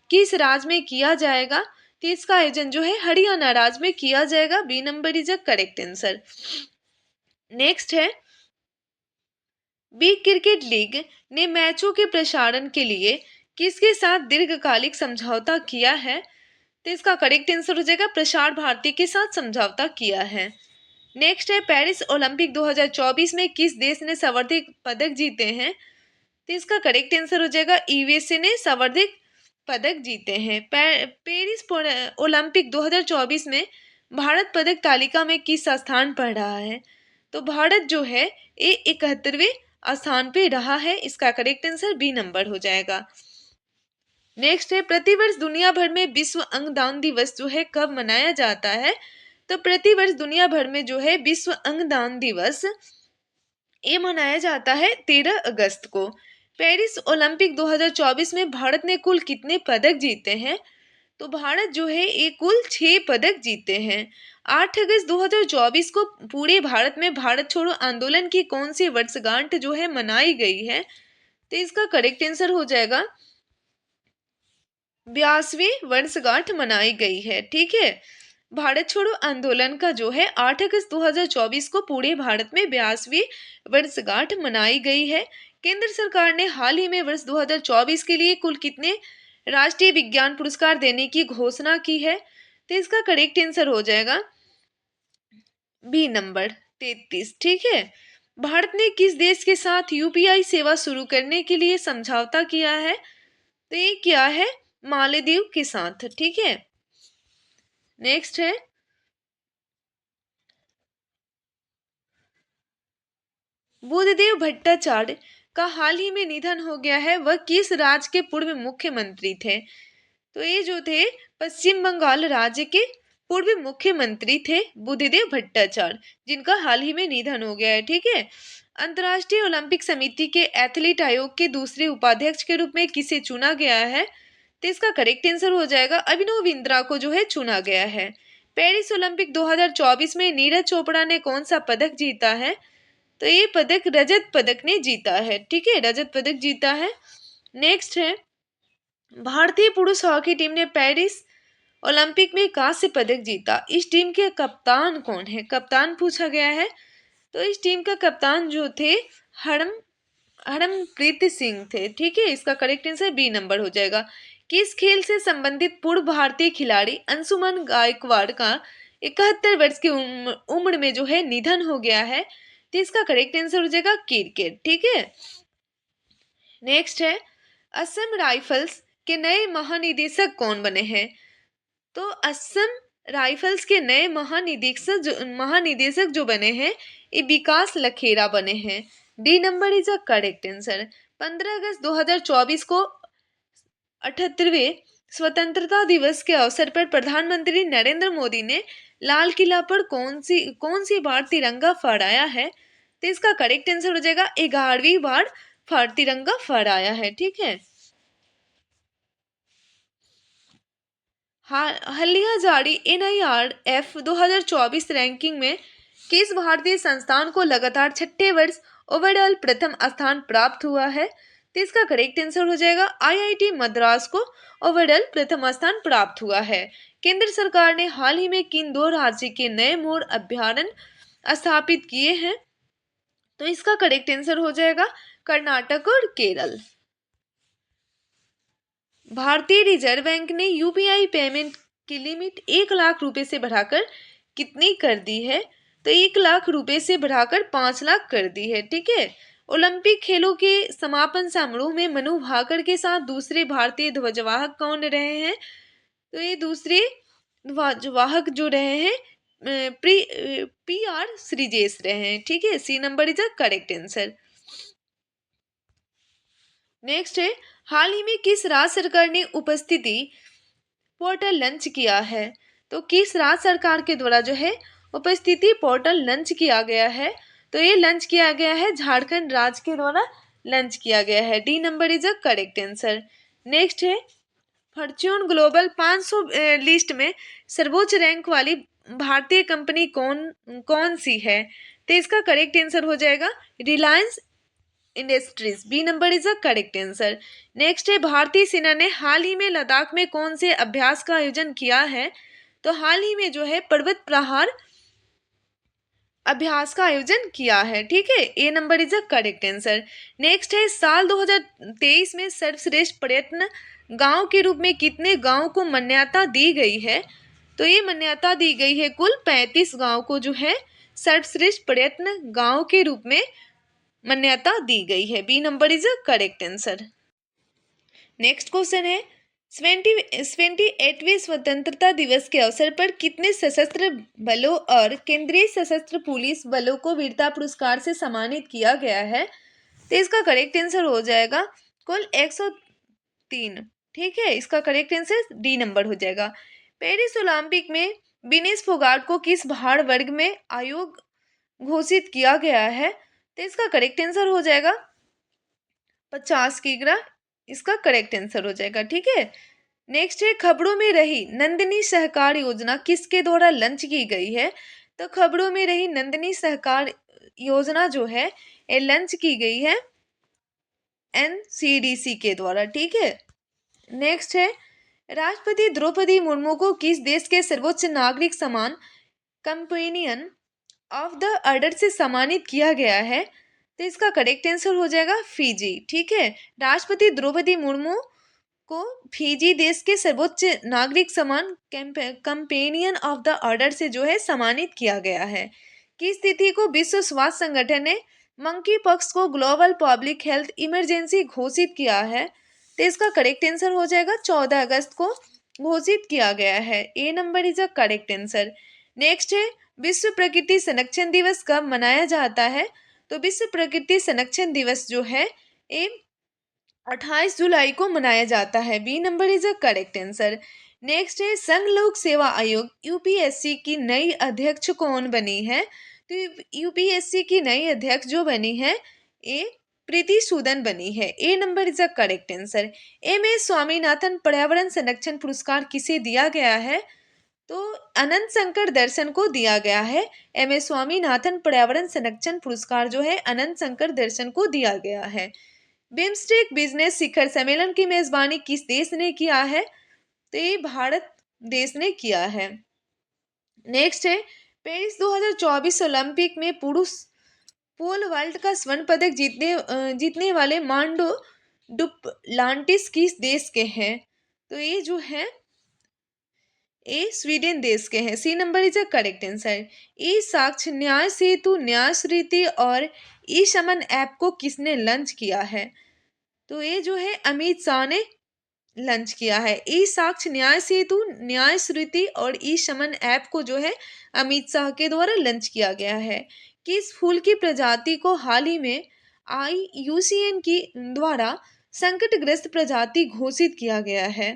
किस राज्य में किया जाएगा? तो इसका आयोजन जो है हरियाणा राज्य में किया जाएगा। B number is a correct answer. Next है, बिग क्रिकेट लीग ने मैचों के प्रसारण के लिए किसके साथ दीर्घकालिक समझौता किया है? तो इसका करेक्ट आंसर हो जाएगा प्रसार भारती के साथ समझौता किया है। नेक्स्ट है, पेरिस ओलंपिक 2024 में किस देश ने सर्वाधिक पदक जीते हैं? तो इसका करेक्ट आंसर हो जाएगा यूएसए ने सर्वाधिक पदक जीते हैं। पेरिस ओलंपिक 2024 में भारत पदक तालिका में किस स्थान पर रहा है? तो भारत जो है ये 71वें स्थान पे रहा है। इसका करेक्ट आंसर बी नंबर हो जाएगा। नेक्स्ट है, प्रतिवर्ष दुनिया भर में विश्व अंगदान दिवस जो है कब मनाया जाता है? तो प्रतिवर्ष दुनिया भर में जो है विश्व अंगदान दिवस ये मनाया जाता है 13 अगस्त को। पेरिस ओलंपिक 2024 में भारत ने कुल कितने पदक जीते हैं? तो भारत जो है ये कुल 6 पदक जीते हैं। 8 अगस्त 2024 को पूरे भारत में भारत छोड़ो आंदोलन की कौन सी वर्षगांठ जो है मनाई गई है? तो इसका करेक्ट आंसर हो जाएगा 82वीं वर्षगांठ मनाई गई है। ठीक है, भारत छोड़ो आंदोलन का जो है 8 अगस्त 2024 को पूरे भारत में 82वीं वर्षगांठ मनाई गई है। केंद्र सरकार ने हाल ही में वर्ष 2024 के लिए कुल कितने राष्ट्रीय विज्ञान पुरस्कार देने की घोषणा की है? तो इसका करेक्ट आंसर हो जाएगा बी नंबर 33। ठीक है, भारत ने किस देश के साथ यूपीआई सेवा शुरू करने के लिए समझौता किया है? तो ये क्या है? मालदीव के साथ। ठीक है, नेक्स्ट है, बुद्धदेव भट्टाचार्य का हाल ही में निधन हो गया है। वह किस राज्य के पूर्व मुख्यमंत्री थे? तो ये जो थे पश्चिम बंगाल राज्य के पूर्व मुख्यमंत्री थे बुद्धदेव भट्टाचार्य, जिनका हाल ही में निधन हो गया है। ठीक है, अंतर्राष्ट्रीय ओलंपिक समिति के एथलीट आयोग के दूसरे उपाध्यक्ष के रूप में किसे चुना गया है? तो इसका करेक्ट आंसर हो जाएगा अभिनव बिंद्रा को जो है चुना गया है। पेरिस ओलंपिक 2024 में नीरज चोपड़ा ने कौन सा पदक जीता है? तो ये पदक रजत पदक ने जीता है। ठीक है, रजत पदक जीता है। नेक्स्ट है, भारतीय पुरुष हॉकी टीम ने पेरिस ओलंपिक में कांस्य पदक जीता। इस टीम के कप्तान कौन है? कप्तान पूछा गया है। तो इस टीम का कप्तान जो थे हरम हरमप्रीत सिंह थे। ठीक है, इसका करेक्ट आंसर बी नंबर हो जाएगा। किस खेल से संबंधित पूर्व भारतीय खिलाड़ी अंशुमन गायकवाड़ का 71 वर्ष की उम्र में जो है निधन हो गया है? तो इसका करेक्ट आंसर हो जाएगा क्रिकेट। ठीक है, नेक्स्ट है, असम राइफल्स के नए महानिदेशक कौन बने हैं? तो असम राइफल्स के नए महानिदेशक जो बने हैं ये विकास लखेरा बने हैं। D number is a correct answer. 15 अगस्त 2024 को 78वें स्वतंत्रता दिवस के अवसर पर प्रधानमंत्री नरेंद्र मोदी ने लाल किला पर कौन सी बार तिरंगा फहराया है? तो इसका करेक्ट आंसर हो जाएगा 11वीं बार तिरंगा फहराया है। ठीक है, हालिया जारी NIRF 2024 रैंकिंग में किस भारतीय संस्थान को लगातार छठे वर्ष ओवरऑल प्रथम स्थान प्राप्त हुआ है? तो इसका करेक्ट आंसर हो जाएगा IIT मद्रास को ओवरऑल प्रथम स्थान प्राप्त हुआ है। केंद्र सरकार ने हाल ही में किन दो राज्य के नए मोर अभ्यारण्य स्थापित किए हैं? तो इसका करेक्ट आंसर हो जाएगा कर्नाटक और केरल। भारतीय रिजर्व बैंक ने UPI पेमेंट की लिमिट 1 लाख रुपए से बढ़ाकर कितनी कर दी है? तो 1 लाख रुपए से बढ़ाकर 5 लाख कर दी है। ठीक है। ओलंपिक खेलों के समापन समारोह में मनु भाकर के साथ दूसरे भारतीय ध्वजवाहक कौन रहे हैं? तो ये दूसरे ध्वजवाहक जो रहे हैं PR श्रीजेश रहे हैं। ठीक है। C number is the correct answer. Next है, हाल ही में किस राज्य सरकार ने उपस्थिति पोर्टल लॉन्च किया है? तो किस राज्य सरकार के द्वारा जो है उपस्थिति पोर्टल लॉन्च किया गया है? तो ये लॉन्च किया गया है झारखंड राज्य के द्वारा लॉन्च किया गया है। D number is a correct answer. Next है, फॉर्च्यून ग्लोबल 500 लिस्ट में सर्वोच्च रैंक वाली भारतीय कंपनी कौन सी है? तो इसका करेक्ट आंसर हो जाएगा Reliance industries. B number is a correct answer. Next है, भारतीय सेना ने हाल ही में लद्दाख में कौन से अभ्यास का आयोजन किया है? तो हाल ही में जो है पर्वत प्रहार अभ्यास का आयोजन किया है। ठीक है। A number is a correct answer. Next है, साल 2023 में सर्वश्रेष्ठ पर्यटन गांव के रूप में कितने गांव को मान्यता दी गई है? तो ये मान्यता दी गई है कुल 35 गांव को जो है सर्वश्रेष्ठ पर्यटन गांव के रूप में मान्यता दी गई है। B number is a correct answer. Next question है, 28वें स्वतंत्रता दिवस के अवसर पर कितने सशस्त्र बलों और केंद्रीय सशस्त्र पुलिस बलों को वीरता पुरस्कार से सम्मानित किया गया है? तो इसका करेक्ट आंसर हो जाएगा कुल 103। ठीक है। इसका करेक्ट आंसर D नंबर हो जाएगा। पेरिस ओलंपिक में विनेश फोगाट को किस भार वर्ग में आयोग घोषित किया गया है? तो इसका करेक्ट आंसर हो जाएगा 50 किग्रा। इसका करेक्ट आंसर हो जाएगा। ठीक है। नेक्स्ट है, खबरों में रही नंदिनी सहकार योजना किसके द्वारा लॉन्च की गई है? तो खबरों में रही नंदिनी सहकार योजना जो है ये लॉन्च की गई है NCDC के द्वारा। ठीक है। नेक्स्ट है, राष्ट्रपति द्रौपदी मुर्मू को किस देश के सर्वोच्च नागरिक सम्मान कंपेनियन ऑफ द ऑर्डर से सम्मानित किया गया है? तो इसका करेक्ट आंसर हो जाएगा फिजी। ठीक है। राष्ट्रपति द्रौपदी मुर्मू को फिजी देश के सर्वोच्च नागरिक सम्मान कंपेनियन ऑफ द ऑर्डर से जो है सम्मानित किया गया है। किस तिथि को विश्व स्वास्थ्य संगठन ने मंकी पॉक्स को ग्लोबल पब्लिक हेल्थ इमरजेंसी घोषित किया है? तो इसका करेक्ट आंसर हो जाएगा 14 अगस्त को घोषित किया गया है। A number is a correct answer. Next है, विश्व प्रकृति संरक्षण दिवस कब मनाया जाता है? तो विश्व प्रकृति संरक्षण दिवस जो है ये 28 जुलाई को मनाया जाता है। B number is a correct answer. Next है, संघ लोक सेवा आयोग UPSC की नई अध्यक्ष कौन बनी है? तो UPSC की नई अध्यक्ष जो बनी है ये प्रीति सूदन बनी है। A number is a correct answer. MS Swaminathan पर्यावरण संरक्षण पुरस्कार किसे दिया गया है? तो अनंत शंकर दर्शन को दिया गया है। MS स्वामीनाथन पर्यावरण संरक्षण पुरस्कार जो है अनंत शंकर दर्शन को दिया गया है। बिम्स्टेक बिजनेस शिखर सम्मेलन की मेजबानी किस देश ने किया है? तो ये भारत देश ने किया है। नेक्स्ट है, पेरिस 2024 ओलंपिक में पुरुष पोल वर्ल्ड का स्वर्ण पदक जीतने वाले मांडो डुप्लांटिस किस देश के हैं? तो ये जो है ये स्वीडन देश के हैं। C number is a correct answer. E Sakshya, Nyaya सेतु, न्याय स्मृति और ई शमन ऐप को किसने लॉन्च किया है? तो ये जो है अमित शाह ने लॉन्च किया है। ई साक्ष्य, न्याय सेतु, न्याय स्मृति और ई शमन ऐप को जो है अमित शाह के द्वारा लॉन्च किया गया है। किस फूल की प्रजाति को हाल ही में IUCN की द्वारा संकटग्रस्त प्रजाति घोषित किया गया है?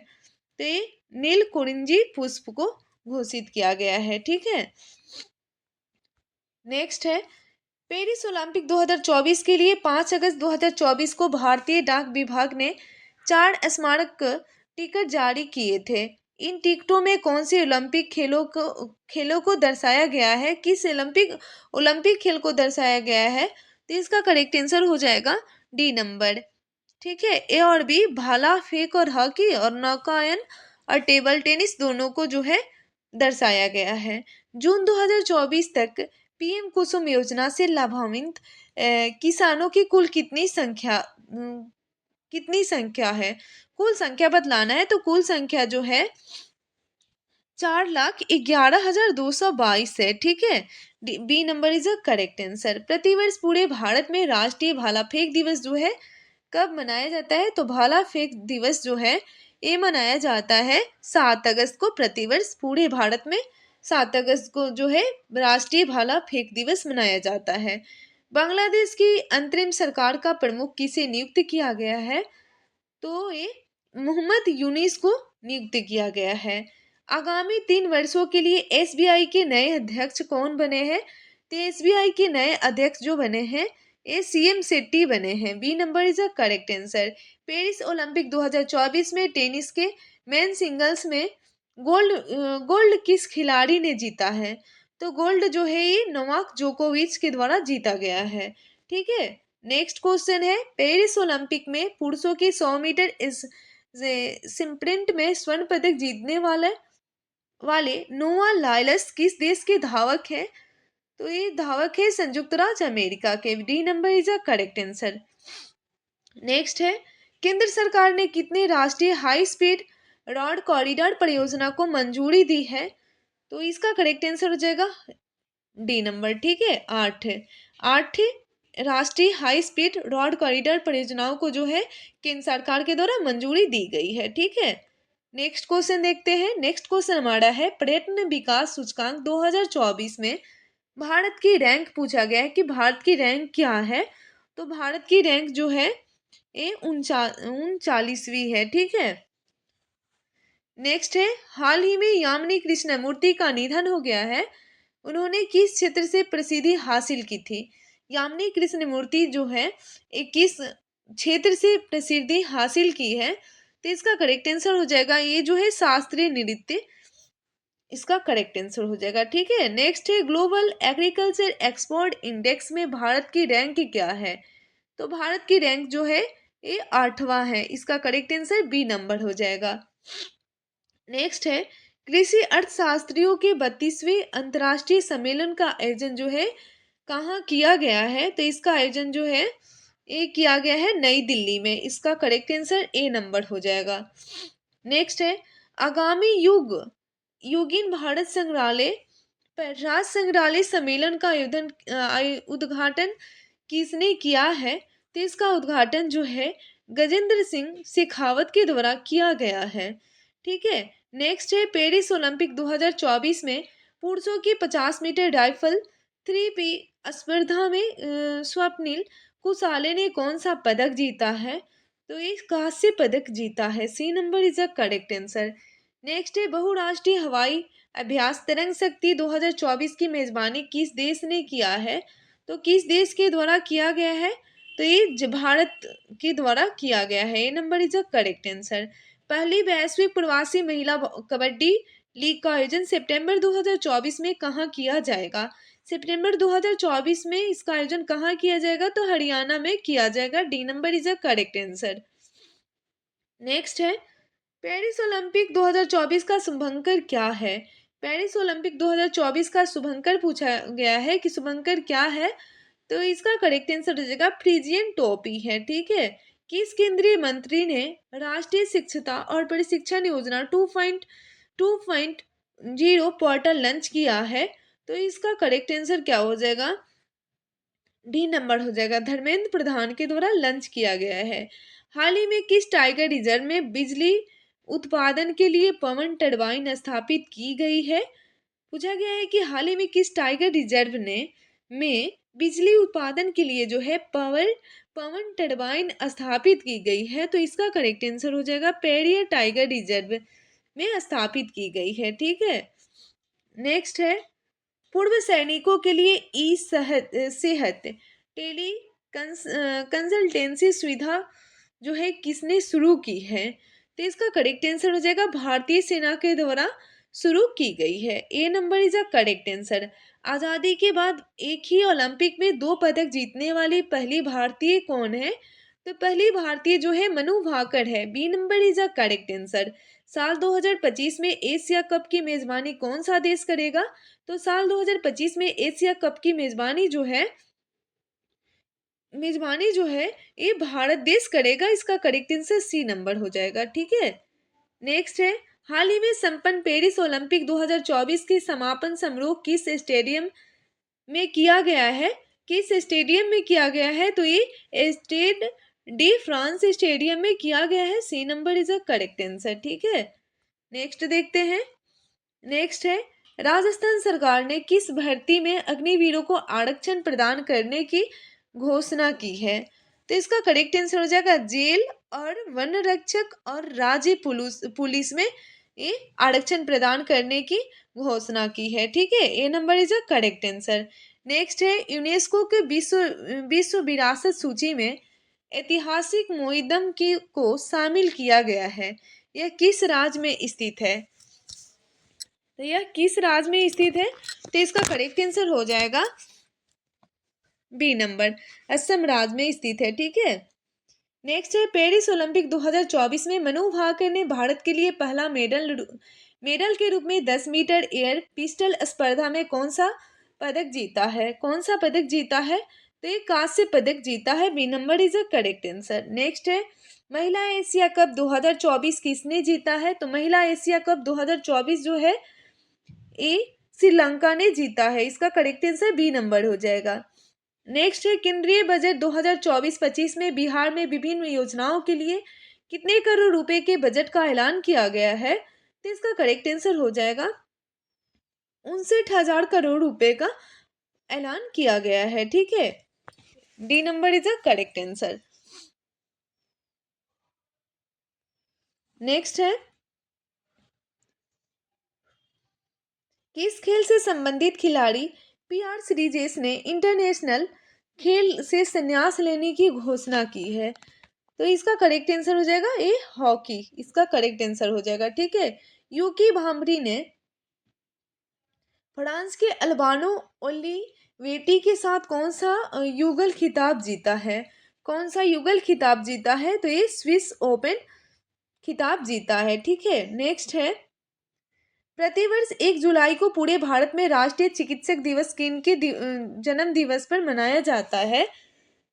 तो ये नीलकुरिंजी पुष्प को घोषित किया गया है। ठीक है। नेक्स्ट है, पेरिस ओलंपिक 2024 के लिए 5 अगस्त 2024 को भारतीय डाक विभाग ने 4 स्मारक टिकट जारी किए थे। इन टिकटों में कौन से ओलंपिक खेलों को दर्शाया गया है, किस ओलंपिक खेल को दर्शाया गया है? तो इसका करेक्ट आंसर हो जाएगा डी नंबर। ठीक है, ए और बी, भाला फेंक और हॉकी और नौकायन और टेबल टेनिस दोनों को जो है दर्शाया गया है। जून 2024 तक पीएम कुसुम योजना से लाभान्वित किसानों की कुल कितनी संख्या है? कुल संख्या बतलाना है, तो कुल संख्या जो है 4,11,222 है। ठीक है, B number is a correct answer. प्रतिवर्ष पूरे भारत में राष्ट्रीय भाला फेंक दिवस जो है कब मनाया जाता है? तो भाला फेंक दिवस जो है ये मनाया जाता है 7 अगस्त को। प्रतिवर्ष पूरे भारत में 7 अगस्त को जो है राष्ट्रीय भाला फेंक दिवस मनाया जाता है। बांग्लादेश की अंतरिम सरकार का प्रमुख किसे नियुक्त किया गया है? तो ये मोहम्मद यूनिस को नियुक्त किया गया है। आगामी 3 वर्षों के लिए एसबीआई के नए अध्यक्ष कौन बने हैं? तो एसबीआई के नए अध्यक्ष जो बने हैं ये सीएम सेट्टी बने हैं। B number is a correct answer. Paris Olympic 2024 में टेनिस के मेन सिंगल्स में गोल्ड किस खिलाड़ी ने जीता है? तो गोल्ड जो है ये नोवाक जोकोविच के द्वारा जीता गया है। ठीक है, नेक्स्ट क्वेश्चन है, पेरिस ओलंपिक में पुरुषों की 100 मीटर इस स्प्रिंट में स्वर्ण पदक जीतने वाले नोआ लाइलस किस देश के धावक है? तो ये धावक है संयुक्त राज्य अमेरिका के। D number is a correct answer. Next है, केंद्र सरकार ने कितने राष्ट्रीय हाई स्पीड रॉड कॉरिडोर परियोजना को मंजूरी दी है? तो इसका करेक्ट आंसर हो जाएगा डी नंबर। ठीक है, 8 राष्ट्रीय हाई स्पीड रॉड कॉरिडोर परियोजनाओं को जो है केंद्र सरकार के द्वारा मंजूरी दी गई है। ठीक है, नेक्स्ट क्वेश्चन देखते हैं। नेक्स्ट क्वेश्चन हमारा है, पर्यटन विकास सूचकांक 2024 में भारत की रैंक पूछा गया है कि भारत की रैंक क्या है? तो भारत की रैंक जो है ये 39वीं है। ठीक है, नेक्स्ट है, हाल ही में यामिनी कृष्णमूर्ति का निधन हो गया है, उन्होंने किस क्षेत्र से प्रसिद्धि हासिल की थी? यामिनी कृष्णमूर्ति जो है एक किस क्षेत्र से प्रसिद्धि हासिल की है? तो इसका करेक्ट आंसर हो जाएगा ये जो है शास्त्रीय नृत्य, इसका करेक्ट आंसर हो जाएगा। ठीक है, नेक्स्ट है, ग्लोबल एग्रीकल्चर एक्सपोर्ट इंडेक्स में भारत की रैंक क्या है? तो भारत की रैंक जो है ये 8वां है, इसका करेक्ट आंसर बी नंबर हो जाएगा। नेक्स्ट है, कृषि अर्थशास्त्रियों के 32वें अंतर्राष्ट्रीय सम्मेलन का आयोजन जो है कहाँ किया गया है? तो इसका आयोजन जो है ये किया गया है नई दिल्ली में, इसका करेक्ट आंसर ए नंबर हो जाएगा। नेक्स्ट है, आगामी युगीन भारत संग्रहालय पर राज संग्रहालय सम्मेलन का उद्घाटन किसने किया है? तो इसका उद्घाटन जो है गजेंद्र सिंह शेखावत के द्वारा किया गया है। ठीक है, नेक्स्ट है, पेरिस ओलंपिक 2024 में पुरुषों की 50 मीटर राइफल 3P स्पर्धा में स्वप्निल कुसाले ने कौन सा पदक जीता है? तो ये कांस्य पदक जीता है। C number is a correct answer. Next है, बहुराष्ट्रीय हवाई अभ्यास तरंग शक्ति 2024 की मेजबानी किस देश ने किया है? तो किस देश के द्वारा किया गया है? तो ये भारत के द्वारा किया गया है। A number is a correct answer. पहली वैश्विक प्रवासी महिला कबड्डी लीग का आयोजन सितंबर 2024 में कहाँ किया जाएगा? सितंबर 2024 में इसका आयोजन कहाँ किया जाएगा? तो हरियाणा में किया जाएगा। D number is a correct answer. Next है, पेरिस ओलंपिक 2024 का शुभंकर क्या है? पेरिस ओलंपिक 2024 का शुभंकर पूछा गया है कि शुभंकर क्या है? तो इसका करेक्ट आंसर हो जाएगा फ्रीजियन टोपी है। ठीक है, किस केंद्रीय मंत्री ने राष्ट्रीय शिक्षता और प्रशिक्षण योजना 2.0 पोर्टल लॉन्च किया है? तो इसका करेक्ट आंसर क्या हो जाएगा? डी नंबर हो जाएगा, धर्मेंद्र प्रधान के द्वारा लॉन्च किया गया है। हाल ही में किस टाइगर रिजर्व में बिजली उत्पादन के लिए पवन टरबाइन स्थापित की गई है? पूछा गया है कि हाल ही में किस टाइगर रिजर्व में बिजली उत्पादन के लिए जो है पवन टरबाइन स्थापित की गई है? तो इसका करेक्ट आंसर हो जाएगा पेरियर टाइगर रिजर्व में स्थापित की गई है। ठीक है, नेक्स्ट है, पूर्व सैनिकों के लिए ई सेहत टेली कंसल्टेंसी सुविधा जो है किसने शुरू की है? तो इसका करेक्ट आंसर हो जाएगा भारतीय सेना के द्वारा शुरू की गई है। A number is a correct answer. आजादी के बाद एक ही ओलंपिक में 2 पदक जीतने वाली पहली भारतीय कौन है? तो पहली भारतीय जो है मनु भाकर है। B number is a correct answer. साल 2025 में एशिया कप की मेजबानी कौन सा देश करेगा? तो साल 2025 में एशिया कप की मेजबानी जो है ये भारत देश करेगा। इसका करेक्ट आंसर सी नंबर हो जाएगा। ठीक है, नेक्स्ट है, हाल ही में संपन्न पेरिस ओलंपिक 2024 के समापन समारोह किस स्टेडियम में किया गया है? किस स्टेडियम में किया गया है? तो ये स्टेड डी फ्रांस स्टेडियम में किया गया है। C number is a correct answer. ठीक है, नेक्स्ट देखते हैं। नेक्स्ट है, राजस्थान सरकार ने किस भर्ती में अग्निवीरों को आरक्षण प्रदान करने की घोषणा की है? तो इसका करेक्ट आंसर हो जाएगा जेल और वन रक्षक और राज्य पुलिस में ये आरक्षण प्रदान करने की घोषणा की है। ठीक है, A number is a correct answer. Next है, यूनेस्को के विश्व विश्व विरासत सूची में ऐतिहासिक मोइदम की को शामिल किया गया है। यह किस राज्य में स्थित है? तो यह किस राज्य में स्थित है? तो इसका करेक्ट आंसर हो जाएगा बी नंबर, असम राज्य में स्थित है। ठीक है, नेक्स्ट है, पेरिस ओलंपिक 2024 में मनु भाकर ने भारत के लिए पहला मेडल के रूप में 10 मीटर एयर पिस्टल स्पर्धा में कौन सा पदक जीता है? कौन सा पदक जीता है? तो ये कांस्य पदक जीता है। B number is a correct answer. Next है, महिला एशिया कप 2024 किसने जीता है? तो महिला एशिया कप 2024 जो है ये श्रीलंका ने जीता है। इसका करेक्ट आंसर बी नंबर हो जाएगा। नेक्स्ट है, केंद्रीय बजट 2024-25 में बिहार में विभिन्न योजनाओं के लिए कितने करोड़ रुपए के बजट का ऐलान किया गया है? तो इसका करेक्ट आंसर हो जाएगा 59,000 करोड़ रुपए का ऐलान किया गया है। ठीक है, D number is a correct answer. Next है, किस खेल से संबंधित खिलाड़ी पीआर श्रीजेश ने इंटरनेशनल खेल से संन्यास लेने की घोषणा की है? तो इसका करेक्ट आंसर हो जाएगा ए हॉकी। इसका करेक्ट आंसर हो जाएगा। ठीक है, यूकी भांबरी ने फ्रांस के अल्बानो ओलिवेटी के साथ कौन सा युगल खिताब जीता है? कौन सा युगल खिताब जीता है? तो ये स्विस ओपन खिताब जीता है। ठीक है, नेक्स्ट है, प्रतिवर्ष 1 जुलाई को पूरे भारत में राष्ट्रीय चिकित्सक दिवस किनके जन्म दिवस पर मनाया जाता है?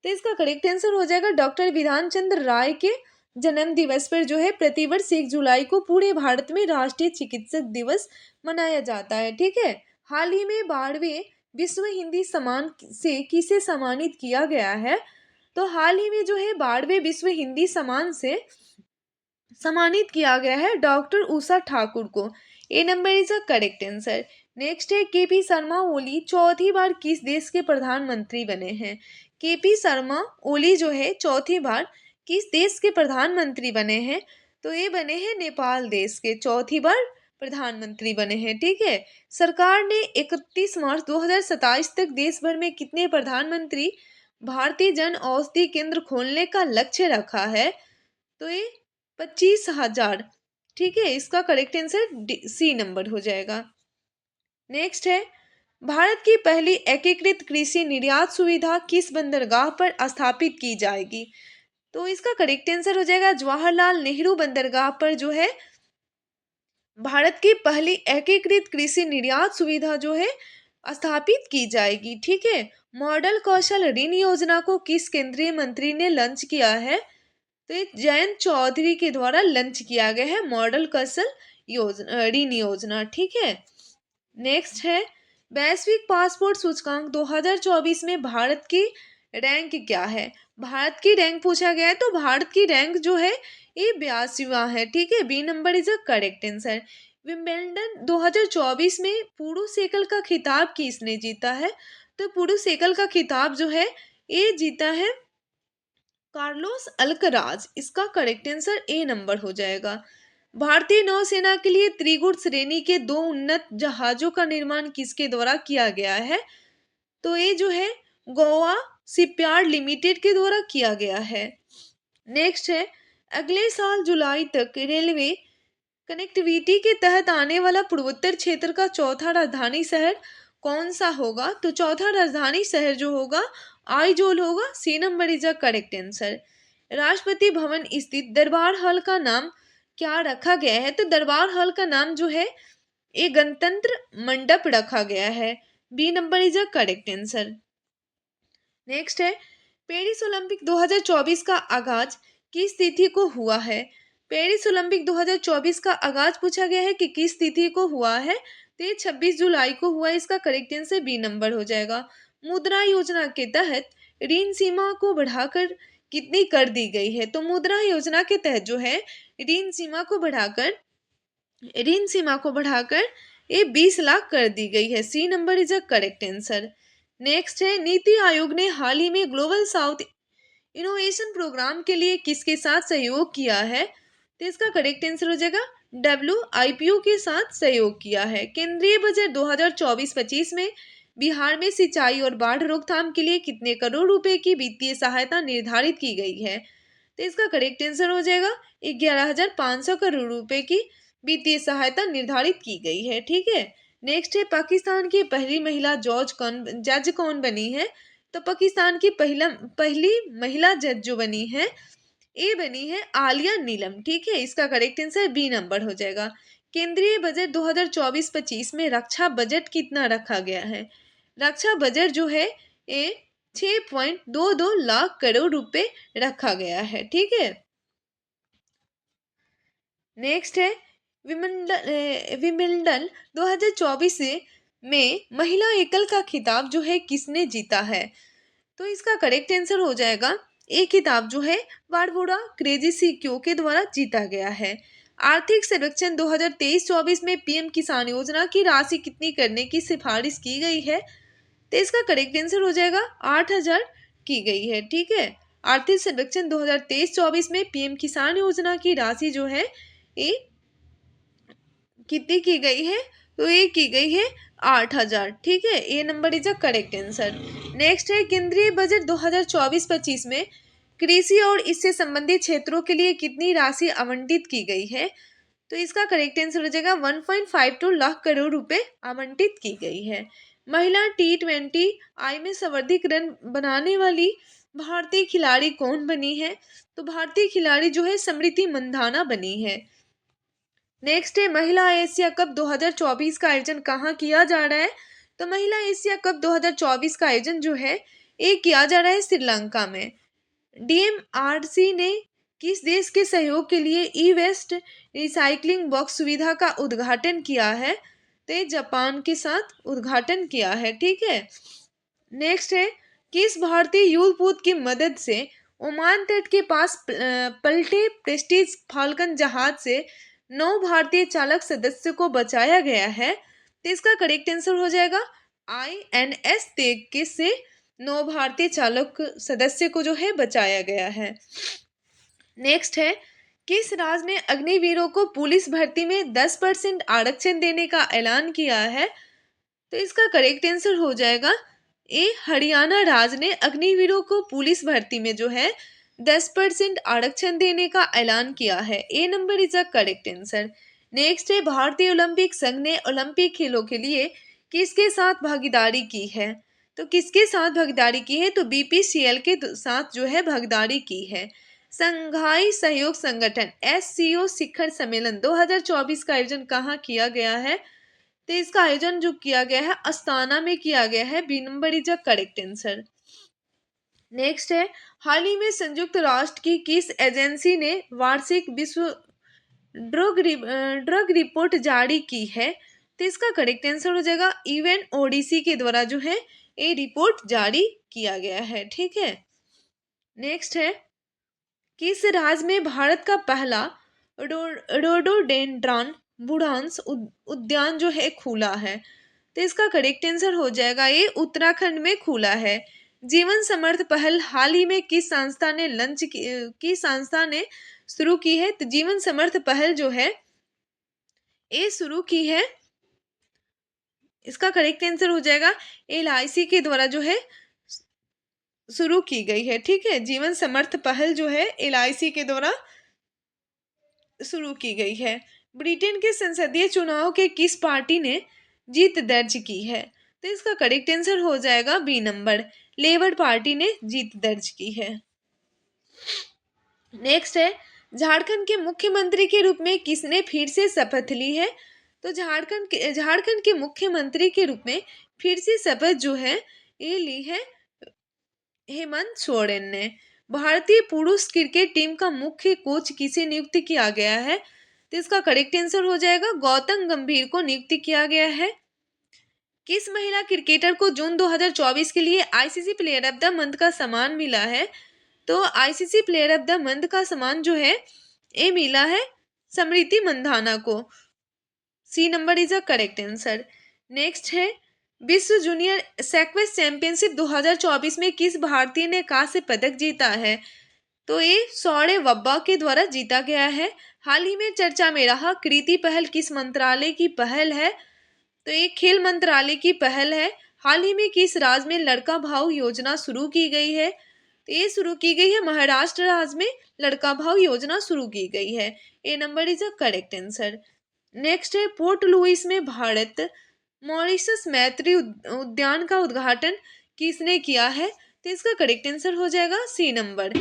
तो इसका करेक्ट आंसर हो जाएगा डॉक्टर विधान चंद्र राय के जन्म दिवस पर जो है प्रतिवर्ष 1 जुलाई को पूरे भारत में राष्ट्रीय चिकित्सक दिवस मनाया जाता है। ठीक है, हाल ही में 12वें विश्व हिंदी सम्मान से किसे सम्मानित किया गया है? तो हाल ही में जो है 12वें विश्व हिंदी सम्मान से सम्मानित किया गया है डॉक्टर उषा ठाकुर को। A number is a correct answer. Next है, केपी शर्मा ओली चौथी बार किस देश के प्रधानमंत्री बने हैं? केपी शर्मा ओली जो है चौथी बार किस देश के प्रधानमंत्री बने हैं? तो ये बने हैं नेपाल देश के, चौथी बार प्रधानमंत्री बने हैं। ठीक है, सरकार ने 31 मार्च 2027 तक देश भर में कितने प्रधानमंत्री भारतीय जन औषधि केंद्र खोलने का लक्ष्य रखा है? तो ये 25,000। ठीक है, इसका करेक्ट आंसर सी नंबर हो जाएगा। नेक्स्ट है, भारत की पहली एकीकृत कृषि निर्यात सुविधा किस बंदरगाह पर स्थापित की जाएगी? तो इसका करेक्ट आंसर हो जाएगा जवाहरलाल नेहरू बंदरगाह पर जो है भारत की पहली एकीकृत कृषि निर्यात सुविधा जो है स्थापित की जाएगी। ठीक है, मॉडल कौशल ऋण योजना को किस केंद्रीय मंत्री ने लॉन्च किया है? तो ये जयंत चौधरी के द्वारा लॉन्च किया गया है मॉडल कौशल योजना ऋण योजना। ठीक है, नेक्स्ट है, वैश्विक पासपोर्ट सूचकांक 2024 में भारत की रैंक क्या है? भारत की रैंक पूछा गया है तो भारत की रैंक जो है ये 82वां है। ठीक है, B number is a correct answer. Wimbledon 2024 में पुरुष एकल का खिताब किसने जीता है? तो पुरुष एकल का खिताब जो है ये जीता है कार्लोस अल्कराज। इसका करेक्ट आंसर ए नंबर हो जाएगा। भारतीय नौसेना के लिए त्रिगुण श्रेणी के 2 उन्नत जहाजों का निर्माण किसके द्वारा किया गया है? तो ये जो है गोवा शिपयार्ड लिमिटेड के द्वारा किया गया है। नेक्स्ट है, अगले साल जुलाई तक रेलवे कनेक्टिविटी के तहत आने वाला पूर्वोत्तर क्षेत्र का चौथा राजधानी शहर कौन सा होगा? तो चौथा राजधानी शहर जो होगा आइजोल होगा। C number is a correct answer. Rashtrapati Bhavan स्थित दरबार हॉल का नाम क्या रखा गया है? तो दरबार हॉल का नाम जो है ये गणतंत्र मंडप रखा गया है। B number is a correct answer. Next है, पेरिस ओलंपिक 2024 का आगाज किस तिथि को हुआ है? पेरिस ओलंपिक 2024 का आगाज पूछा गया है कि किस तिथि को हुआ है? तो ये 26 जुलाई को हुआ है। इसका करेक्ट आंसर बी नंबर हो जाएगा। मुद्रा योजना के तहत ऋण सीमा को बढ़ाकर कितनी कर दी गई है? तो मुद्रा योजना के तहत जो है ऋण सीमा को बढ़ाकर ये 20 लाख कर दी गई है। C number is a correct answer. Next है, नीति आयोग ने हाल ही में ग्लोबल साउथ इनोवेशन प्रोग्राम के लिए किसके साथ सहयोग किया है? तो इसका करेक्ट आंसर हो जाएगा WIPO के साथ सहयोग किया है। केंद्रीय बजट 2024-25 में बिहार में सिंचाई और बाढ़ रोकथाम के लिए कितने करोड़ रुपए की वित्तीय सहायता निर्धारित की गई है? तो इसका करेक्ट आंसर हो जाएगा 11,500 करोड़ रुपए की वित्तीय सहायता निर्धारित की गई है। ठीक है। नेक्स्ट है, पाकिस्तान की पहली महिला जज कौन बनी है? तो पाकिस्तान की पहली महिला जज जो बनी है ये बनी है आलिया नीलम। ठीक है। इसका करेक्ट आंसर बी नंबर हो जाएगा। केंद्रीय बजट 2024-25 में रक्षा बजट कितना रखा गया है? रक्षा बजट जो है ये 6.22 लाख करोड़ रुपए रखा गया है। ठीक है। नेक्स्ट है, विमिल्डन 2024 में महिला एकल का खिताब जो है किसने जीता है? तो इसका करेक्ट आंसर हो जाएगा ये खिताब जो है बारबोरा क्रेजिसिक्यो के द्वारा जीता गया है। आर्थिक सर्वेक्षण 2023-24 में पीएम किसान योजना की राशि कितनी करने की सिफारिश की गई है? तो इसका करेक्ट आंसर हो जाएगा 8,000 की गई है। ठीक है। आर्थिक सर्वेक्षण 2023-24 में पीएम किसान योजना की राशि जो है ये कितनी की गई है? तो ये की गई है 8,000। ठीक है। A number is a correct answer. Next है, केंद्रीय बजट 2024-25 में कृषि और इससे संबंधित क्षेत्रों के लिए कितनी राशि आवंटित की गई है? तो इसका करेक्ट आंसर हो जाएगा 1.52 लाख करोड़ रुपए आवंटित की गई है। महिला T20 में सर्वाधिक रन बनाने वाली भारतीय खिलाड़ी कौन बनी है? तो भारतीय खिलाड़ी जो है स्मृति मंधाना बनी है। नेक्स्ट है, महिला एशिया कप 2024 का आयोजन कहाँ किया जा रहा है? तो महिला एशिया कप 2024 का आयोजन जो है ये किया जा रहा है श्रीलंका में। DMRC ने किस देश के सहयोग के लिए ई वेस्ट रिसाइकलिंग बॉक्स सुविधा का उद्घाटन किया है? तो ये जापान के साथ उद्घाटन किया है। ठीक है। नेक्स्ट है, किस भारतीय युद्धपोत की मदद से ओमान तट के पास पलटे प्रेस्टीज फाल्कन जहाज से 9 भारतीय चालक सदस्य को बचाया गया है? तो इसका करेक्ट आंसर हो जाएगा INS तेग के से 9 भारतीय चालक सदस्य को जो है बचाया गया है। नेक्स्ट है, किस राज्य ने अग्निवीरों को पुलिस भर्ती में 10% आरक्षण देने का ऐलान किया है? तो इसका करेक्ट आंसर हो जाएगा ए हरियाणा राज्य ने अग्निवीरों को पुलिस भर्ती में जो है 10% आरक्षण देने का ऐलान किया है। A number is a correct answer. Next है, भारतीय ओलंपिक संघ ने ओलंपिक खेलों के लिए किसके साथ भागीदारी की है? तो किसके साथ भागीदारी की है? तो BPCL के साथ जो है भागीदारी की है। संघाई सहयोग संगठन SCO शिखर सम्मेलन 2024 का आयोजन कहाँ किया गया है? तो इसका आयोजन जो किया गया है अस्ताना में किया गया है। B number is a correct answer. Next है, हाल ही में संयुक्त राष्ट्र की किस एजेंसी ने वार्षिक विश्व ड्रग रिपोर्ट जारी की है? तो इसका करेक्ट आंसर हो जाएगा UNODC के द्वारा जो है ये रिपोर्ट जारी किया गया है। ठीक है। नेक्स्ट है, किस राज्य में भारत का पहला रोडोडेंड्रॉन बुरांस उद्यान जो है खुला है? तो इसका करेक्ट आंसर हो जाएगा ये उत्तराखंड में खुला है। जीवन समर्थ पहल हाल ही में किस संस्था ने शुरू की है? तो जीवन समर्थ पहल जो है ये शुरू की है, इसका करेक्ट आंसर हो जाएगा LIC के द्वारा जो है शुरू की गई है। ठीक है। जीवन समर्थ पहल जो है LIC के द्वारा शुरू की गई है। ब्रिटेन के संसदीय चुनाव के किस पार्टी ने जीत दर्ज की है? तो इसका करेक्ट आंसर हो जाएगा बी नंबर, लेबर पार्टी ने जीत दर्ज की है। नेक्स्ट है, झारखंड के मुख्यमंत्री के रूप में किसने फिर से शपथ ली है? तो झारखंड के मुख्यमंत्री के रूप में फिर से शपथ जो है ये ली है हेमंत सोरेन ने। भारतीय पुरुष क्रिकेट टीम का मुख्य कोच किसे नियुक्त किया गया है? तो इसका करेक्ट आंसर हो जाएगा गौतम गंभीर को नियुक्त किया गया है। किस महिला क्रिकेटर को जून 2024 के लिए ICC player of the month का सम्मान मिला है? तो ICC player of the month का सम्मान जो है ये मिला है स्मृति मंधाना को। C number is a correct answer. Next है, विश्व जूनियर सेक्वेस चैंपियनशिप 2024 में किस भारतीय ने कांस्य पदक जीता है? तो ये सौड़े वब्बा के द्वारा जीता गया है। हाल ही में चर्चा में रहा कृति पहल किस मंत्रालय की पहल है? तो ये खेल मंत्रालय की पहल है। हाल ही में किस राज्य में लड़का भाव योजना शुरू की गई है? तो ये शुरू की गई है महाराष्ट्र राज्य में लड़का भाव योजना शुरू की गई है। A number is a correct answer. Next है, पोर्ट लुइस में भारत मॉरिशस मैत्री उद्यान का उद्घाटन किसने किया है? तो इसका करेक्ट आंसर हो जाएगा सी नंबर,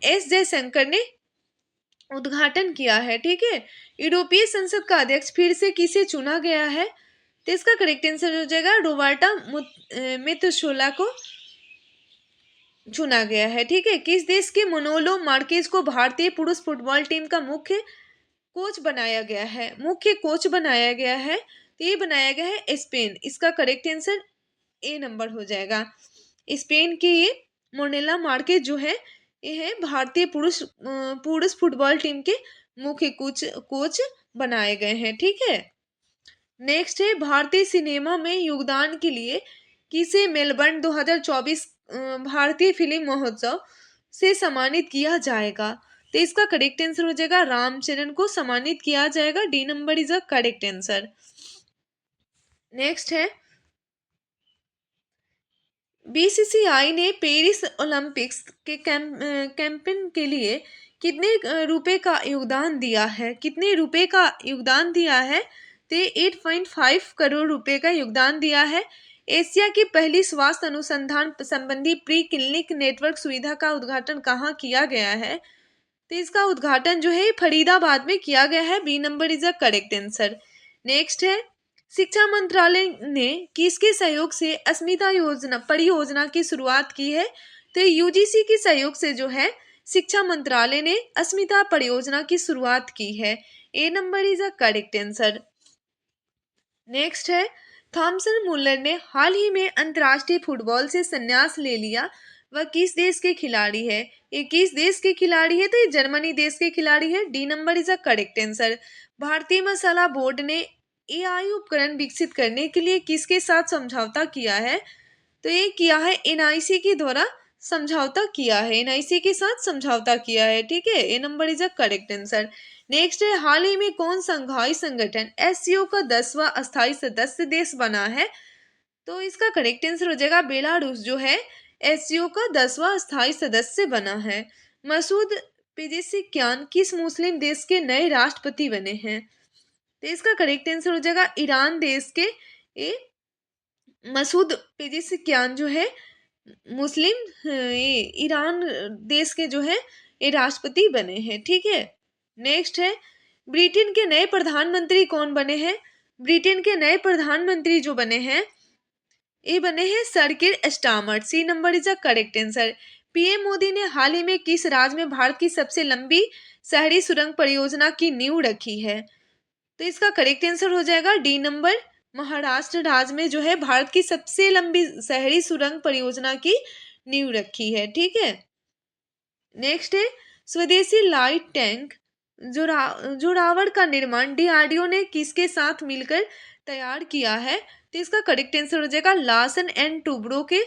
एस जयशंकर ने उद्घाटन किया है। ठीक है, यूरोपीय संसद का अध्यक्ष फिर से किसे चुना गया है? तो इसका करेक्ट आंसर हो जाएगा रोबर्टा मेत्सोला को चुना गया है। ठीक है, किस देश के मनोलो मार्केज को भारतीय पुरुष फुटबॉल टीम का मुख्य कोच बनाया गया है? मुख्य कोच बनाया गया है तो ये बनाया गया है स्पेन। इसका करेक्ट आंसर ए नंबर हो जाएगा। स्पेन के ये मोनेला मार्केज जो है ये है भारतीय पुरुष फुटबॉल टीम के मुख्य कोच बनाए गए हैं। ठीक है, नेक्स्ट है, भारतीय सिनेमा में योगदान के लिए किसे मेलबर्न 2024 भारतीय फिल्म महोत्सव से सम्मानित किया जाएगा? तो इसका करेक्ट आंसर हो जाएगा रामचरण को सम्मानित किया जाएगा। D number is a correct answer. Next है, बीसीसीआई ने पेरिस ओलंपिक्स के कैंपेन के लिए कितने रुपए का योगदान दिया है? कितने रुपए का योगदान दिया है? तो 8.5 करोड़ रुपए का योगदान दिया है। एशिया की पहली स्वास्थ्य अनुसंधान संबंधी प्री क्लिनिक नेटवर्क सुविधा का उद्घाटन कहाँ किया गया है? तो इसका उद्घाटन जो है फरीदाबाद में किया गया है। B number is a correct answer. Next है, शिक्षा मंत्रालय ने किसके सहयोग से अस्मिता परियोजना की शुरुआत की है? तो यूजीसी के सहयोग से जो है शिक्षा मंत्रालय ने अस्मिता परियोजना की शुरुआत की है। A number is a correct answer. Next है, थॉमसन मुलर ने हाल ही में अंतर्राष्ट्रीय फुटबॉल से संन्यास ले लिया, वह किस देश के खिलाड़ी है? ये किस देश के खिलाड़ी है? तो ये जर्मनी देश के खिलाड़ी है। D number is a correct answer. भारतीय मसाला बोर्ड ने एआई उपकरण विकसित करने के लिए किसके साथ समझौता किया है? तो ये किया है एनआईसी के द्वारा समझौता किया है। एनआईसी के साथ समझौता किया है। ठीक है, A number is a correct answer. Next है, हाल ही में कौन संघाई संगठन एससीओ का 10वां अस्थायी सदस्य देश बना है? तो इसका करेक्ट आंसर हो जाएगा बेलारूस जो है एससीओ का 10वां अस्थायी सदस्य बना है। मसूद पेजेशिकियान किस मुस्लिम देश के नए राष्ट्रपति बने हैं? तो इसका करेक्ट आंसर हो जाएगा ईरान देश के ये मसूद पेजेशिकियान जो है मुस्लिम ये ईरान देश के जो है ये राष्ट्रपति बने हैं। ठीक है, नेक्स्ट है, ब्रिटेन के नए प्रधानमंत्री कौन बने हैं? ब्रिटेन के नए प्रधानमंत्री जो बने हैं ये बने हैं sir Keir Starmer. C number is a correct answer. PM Modi ने हाल ही में किस राज्य में भारत की सबसे लंबी शहरी सुरंग परियोजना की नींव रखी है? तो इसका करेक्ट आंसर हो जाएगा डी नंबर, महाराष्ट्र राज्य में जो है भारत की सबसे लंबी शहरी सुरंग परियोजना की नींव रखी है। ठीक है, नेक्स्ट है, स्वदेशी लाइट टैंक जोरावर का निर्माण डीआरडीओ ने किसके साथ मिलकर तैयार किया है? तो इसका करेक्ट आंसर हो जाएगा लार्सन एंड टूब्रो के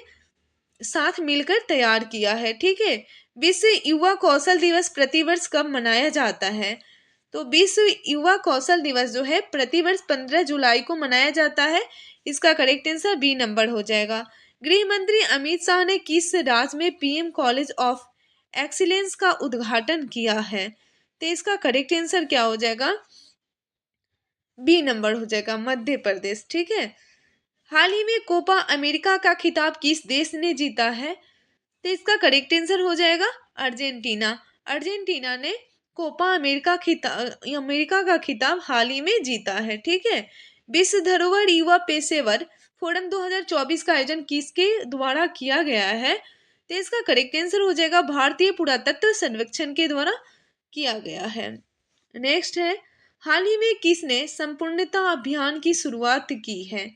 साथ मिलकर तैयार किया है। ठीक है, विश्व युवा कौशल दिवस प्रतिवर्ष कब मनाया जाता है? तो विश्व युवा कौशल दिवस जो है प्रतिवर्ष 15 जुलाई को मनाया जाता है। इसका करेक्ट आंसर बी नंबर हो जाएगा। गृह मंत्री अमित शाह ने किस राज्य में पीएम कॉलेज ऑफ एक्सीलेंस का उद्घाटन किया है? तो इसका करेक्ट आंसर क्या हो जाएगा? बी नंबर हो जाएगा, मध्य प्रदेश। ठीक है। हाल ही में कोपा अमेरिका का खिताब किस देश ने जीता है? तो इसका करेक्ट आंसर हो जाएगा अर्जेंटीना। अर्जेंटीना ने कोपा अमेरिका का खिताब हाल ही में जीता है। ठीक है। विश्व धरोहर युवा पेशेवर फोरम 2024 का आयोजन किसके द्वारा किया गया है? तो इसका करेक्ट आंसर हो जाएगा भारतीय पुरातत्व सर्वेक्षण के द्वारा किया गया है। नेक्स्ट है, हाल ही में किसने संपूर्णता अभियान की शुरुआत की है?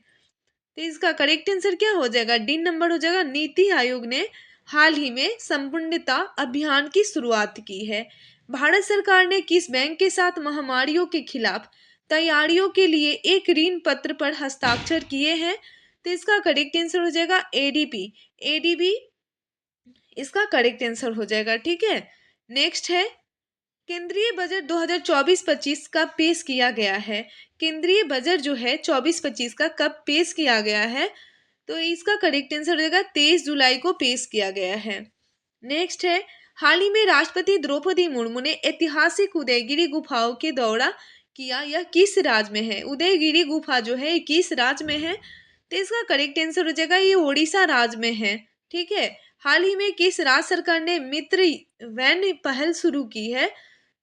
तो इसका करेक्ट आंसर क्या हो जाएगा? डी नंबर हो जाएगा, नीति आयोग ने हाल ही में संपूर्णता अभियान की शुरुआत की है। भारत सरकार ने किस बैंक के साथ महामारियों के खिलाफ तैयारियों के लिए एक ऋण पत्र पर हस्ताक्षर किए हैं? तो इसका करेक्ट आंसर हो जाएगा एडीबी। एडीबी इसका करेक्ट आंसर हो जाएगा। ठीक है। नेक्स्ट है, केंद्रीय बजट 2024-25 का पेश किया गया है। केंद्रीय बजट जो है 24-25 का कब पेश किया गया है? तो इसका करेक्ट आंसर हो जाएगा 23 जुलाई को पेश किया गया है। नेक्स्ट है, हाल ही में राष्ट्रपति द्रौपदी मुर्मू ने ऐतिहासिक उदयगिरी गुफाओं के दौरा किया, यह किस राज्य में है? उदयगिरी गुफा जो है किस राज्य में है? तो इसका करेक्ट आंसर हो जाएगा, ये उड़ीसा राज्य में है। ठीक है। हाल ही में किस राज्य सरकार ने मित्र वैन पहल शुरू की है?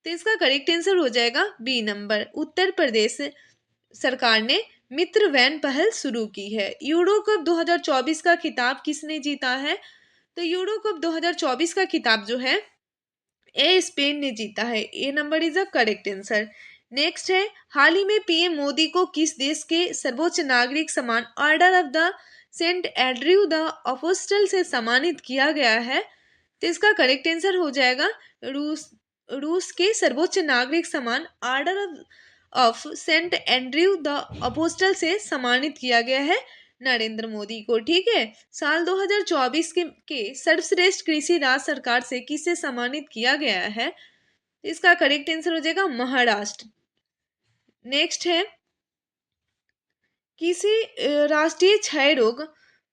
तो इसका करेक्ट आंसर हो जाएगा बी नंबर, उत्तर प्रदेश सरकार ने मित्र वैन पहल शुरू की है। यूरो कप 2024 का खिताब किसने जीता है? तो यूरो कप 2024 का खिताब जो है स्पेन ने जीता है। A number is a correct answer. Next है, हाल ही में पीएम मोदी को किस देश के सर्वोच्च नागरिक सम्मान Order of the Saint Andrew the Apostle से सम्मानित किया गया है? तो इसका करेक्ट आंसर हो जाएगा रूस। रूस के सर्वोच्च नागरिक सम्मान Order of Saint Andrew the Apostle से सम्मानित किया गया है नरेंद्र मोदी को। ठीक है। साल 2024 के सर्वश्रेष्ठ कृषि राज्य सरकार से किसे सम्मानित किया गया है? इसका करेक्ट आंसर हो जाएगा महाराष्ट्र। नेक्स्ट है, किसी राष्ट्रीय क्षय रोग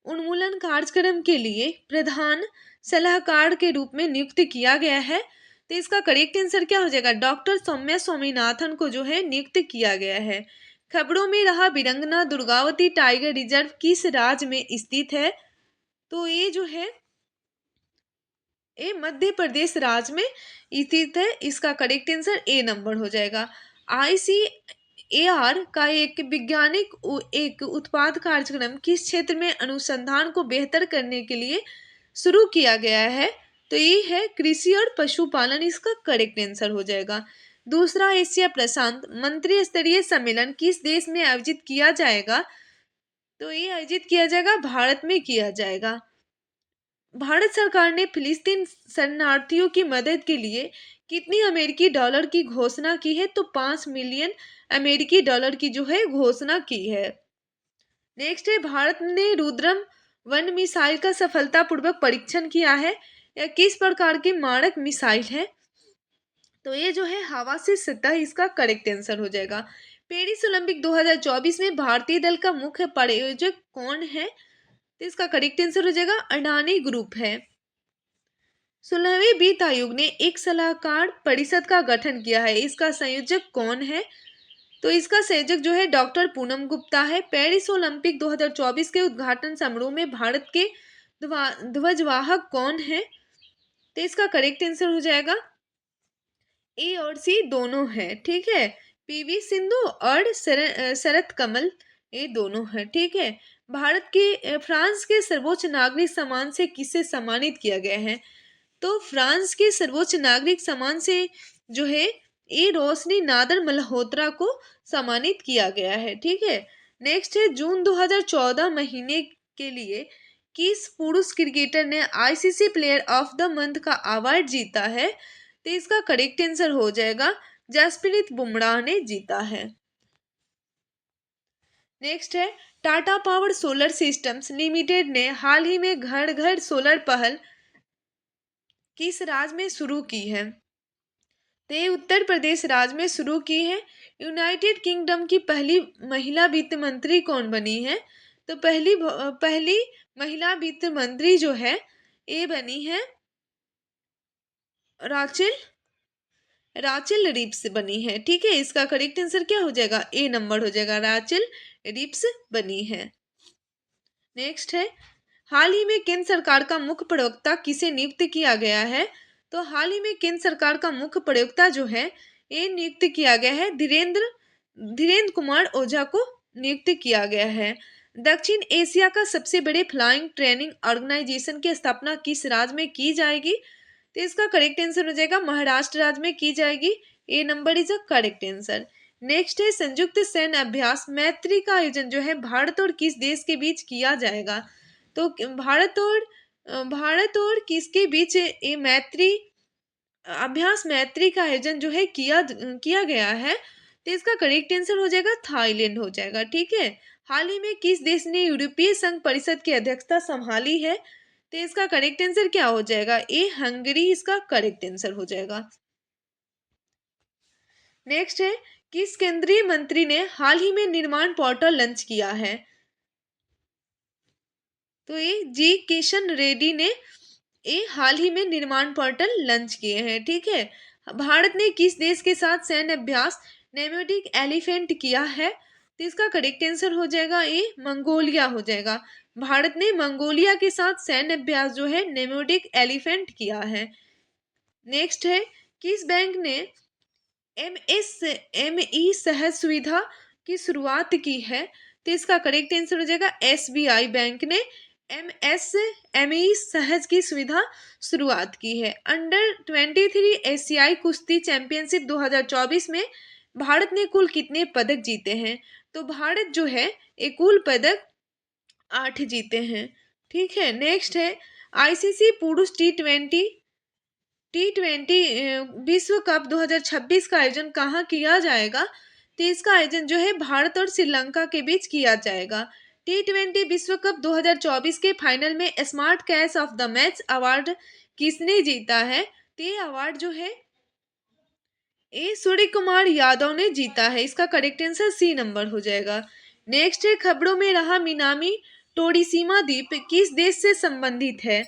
उन्मूलन कार्यक्रम के लिए प्रधान सलाहकार के रूप में नियुक्त किया गया है? तो इसका करेक्ट आंसर क्या हो जाएगा? डॉक्टर सौम्या स्वामीनाथन को जो है नियुक्त किया गया है। खबरों में रहा वीरंगना दुर्गावती टाइगर रिजर्व किस राज्य में स्थित है? तो ये जो है ये मध्य प्रदेश राज्य में स्थित है। इसका करेक्ट आंसर ए नंबर हो जाएगा। आईसीएआर का एक वैज्ञानिक एक उत्पाद कार्यक्रम किस क्षेत्र में अनुसंधान को बेहतर करने के लिए शुरू किया गया है? तो ये है कृषि और पशुपालन। इसका करेक्ट आंसर हो जाएगा। दूसरा एशिया प्रशांत मंत्री स्तरीय सम्मेलन किस देश में आयोजित किया जाएगा? तो ये आयोजित किया जाएगा भारत में किया जाएगा। भारत सरकार ने फिलिस्तीन शरणार्थियों की मदद के लिए कितनी अमेरिकी डॉलर की घोषणा की है? तो 5 मिलियन अमेरिकी डॉलर की जो है घोषणा की है। नेक्स्ट है, भारत ने रुद्रम वन मिसाइल का सफलतापूर्वक परीक्षण किया है, यह किस प्रकार की मारक मिसाइल है? तो ये जो है हवा से सतह, इसका करेक्ट आंसर हो जाएगा। पेरिस ओलंपिक 2024 में भारतीय दल का मुख्य प्रायोजक कौन है? तो इसका करेक्ट आंसर हो जाएगा अडानी ग्रुप है। 16वें वित्त आयोग ने एक सलाहकार परिषद का गठन किया है, इसका संयोजक कौन है? तो इसका संयोजक जो है डॉक्टर पूनम गुप्ता है। पेरिस ओलंपिक 2024 के उद्घाटन समारोह में भारत के ध्वजवाहक कौन है? तो इसका करेक्ट आंसर हो जाएगा ए और सी दोनों है। ठीक है। पीवी सिंधु और शरत कमल, ये दोनों है। ठीक है। भारत के फ्रांस के सर्वोच्च नागरिक सम्मान से किसे सम्मानित किया गया है? तो फ्रांस के सर्वोच्च नागरिक सम्मान से जो है ए रोशनी नादर मल्होत्रा को सम्मानित किया गया है। ठीक है। नेक्स्ट है, जून 2014 महीने के लिए किस पुरुष क्रिकेटर ने ICC player of the month का अवार्ड जीता है? तो इसका करेक्ट आंसर हो जाएगा जसप्रीत बुमराह ने जीता है। नेक्स्ट है, Tata power solar systems limited ने हाल ही में घर घर सोलर पहल किस राज्य में शुरू की है? तो ये उत्तर प्रदेश राज्य में शुरू की है। यूनाइटेड किंगडम की पहली महिला वित्त मंत्री कौन बनी है? तो पहली महिला वित्त मंत्री जो है ये बनी है राचेल रिप्स बनी है। ठीक है, इसका करेक्ट आंसर क्या हो जाएगा, ए नंबर हो जाएगा, राचेल रिप्स बनी है। नेक्स्ट है, हाल ही में केंद्र सरकार का मुख्य प्रवक्ता किसे नियुक्त किया गया है। तो हाल ही में केंद्र सरकार का मुख्य प्रवक्ता जो है ये नियुक्त किया गया है, धीरेन्द्र धीरेन्द्र कुमार ओझा को नियुक्त किया गया है। दक्षिण एशिया का सबसे बड़े फ्लाइंग ट्रेनिंग ऑर्गेनाइजेशन की स्थापना किस राज्य में की जाएगी। तो इसका करेक्ट आंसर हो जाएगा महाराष्ट्र राज्य में की जाएगी, A number is a correct answer. Next है, संयुक्त सैन्य अभ्यास मैत्री का आयोजन जो है भारत और किस देश के बीच किया जाएगा। तो भारत और किसके बीच ये मैत्री अभ्यास मैत्री का आयोजन जो है किया गया है। तो इसका करेक्ट आंसर हो जाएगा थाईलैंड हो जाएगा। ठीक है, हाल ही में किस देश ने यूरोपीय संघ परिषद की अध्यक्षता संभाली है। तो इसका करेक्ट आंसर क्या हो जाएगा, ए हंगरी इसका करेक्ट आंसर हो जाएगा। नेक्स्ट है, किस केंद्रीय मंत्री ने हाल ही में निर्माण पोर्टल लॉन्च किया है। तो ये जी किशन रेड्डी ने ये हाल ही में निर्माण पोर्टल लॉन्च किए हैं। ठीक है, भारत ने किस देश के साथ सैन्य अभ्यास नेमेटिक एलिफेंट किया है। तो इसका करेक्ट आंसर हो जाएगा ये मंगोलिया हो जाएगा। भारत ने मंगोलिया के साथ सैन्य अभ्यास जो है नेमेटिक एलिफेंट किया है। नेक्स्ट है, किस बैंक ने MSME सहज सुविधा की शुरुआत की है। तो इसका करेक्ट आंसर हो जाएगा SBI बैंक ने MSME सहज की सुविधा शुरुआत की है। अंडर 23 एशियाई कुश्ती चैंपियनशिप 2024 में भारत ने कुल कितने पदक जीते हैं। तो भारत जो है एक कुल पदक 8 जीते हैं। ठीक है, नेक्स्ट है, ICC पुरुष T20 विश्व कप 2026 का आयोजन कहाँ किया जाएगा। तो इसका आयोजन जो है भारत और श्रीलंका के बीच किया जाएगा। T20 विश्व कप 2024 के फाइनल में smart catch of the match award किसने जीता है। तो ये अवार्ड जो है ए सूर्य कुमार यादव ने जीता है, इसका करेक्ट आंसर सी नंबर हो जाएगा। नेक्स्ट है, खबरों में रहा मिनामी टोरिसीमा द्वीप किस देश से संबंधित है।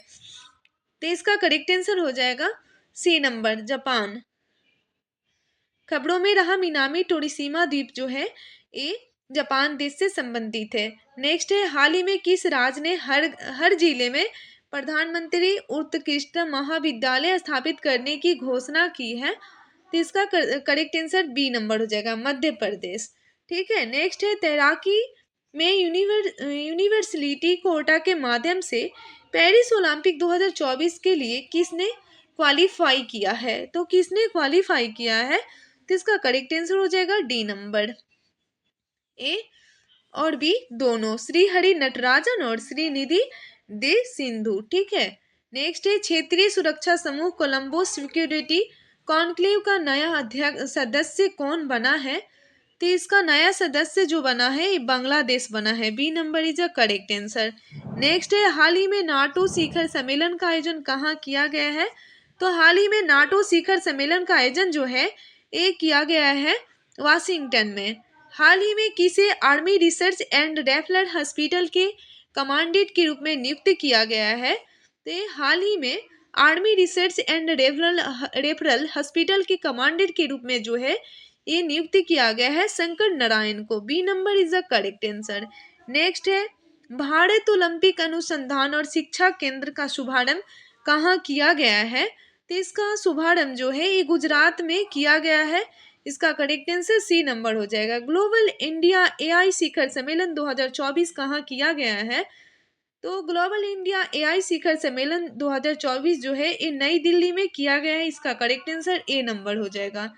तो इसका करेक्ट आंसर हो जाएगा सी नंबर, जापान। खबरों में रहा मिनामी टोरिसीमा द्वीप जो है ये जापान देश से संबंधित है। नेक्स्ट है, हाल ही में किस राज्य ने हर जिले में प्रधानमंत्री उत्कृष्ट महाविद्यालय स्थापित करने की घोषणा की है। तो इसका करेक्ट आंसर बी नंबर हो जाएगा, मध्य प्रदेश। ठीक है, नेक्स्ट है, तैराकी में यूनिवर्सिटी कोटा के माध्यम से पेरिस ओलंपिक 2024 के लिए किसने क्वालिफाई किया है। तो किसने क्वालिफाई किया है। तो इसका करेक्ट आंसर हो जाएगा डी नंबर, ए और बी दोनों, श्री हरि नटराजन और श्रीनिधि दे सिंधु। ठीक है, नेक्स्ट है, क्षेत्रीय सुरक्षा समूह कोलंबो सिक्योरिटी कॉन्क्लेव का नया अध्यक्ष सदस्य कौन बना है। तो इसका नया सदस्य जो बना है ये बांग्लादेश बना है, B number is a correct answer. Next है, हाल ही में नाटो शिखर सम्मेलन का आयोजन कहाँ किया गया है। तो हाल ही में नाटो शिखर सम्मेलन का आयोजन जो है ये किया गया है वाशिंगटन में। हाल ही में किसे army research and referral hospital के कमांडेंट के रूप में नियुक्त किया गया है। तो हाल ही में army research and referral hospital के कमांडेंट के रूप में जो है ये नियुक्त किया गया है शंकर नारायण को, B number is the correct answer. Next है, भारत ओलंपिक अनुसंधान और शिक्षा केंद्र का शुभारंभ कहाँ किया गया है। तो इसका शुभारंभ जो है ये गुजरात में किया गया है, इसका करेक्ट आंसर सी नंबर हो जाएगा। ग्लोबल इंडिया AI शिखर सम्मेलन 2024 कहाँ किया गया है। तो ग्लोबल इंडिया AI शिखर सम्मेलन 2024 जो है ये नई दिल्ली में किया गया है, इसका करेक्ट आंसर ए नंबर हो जाएगा।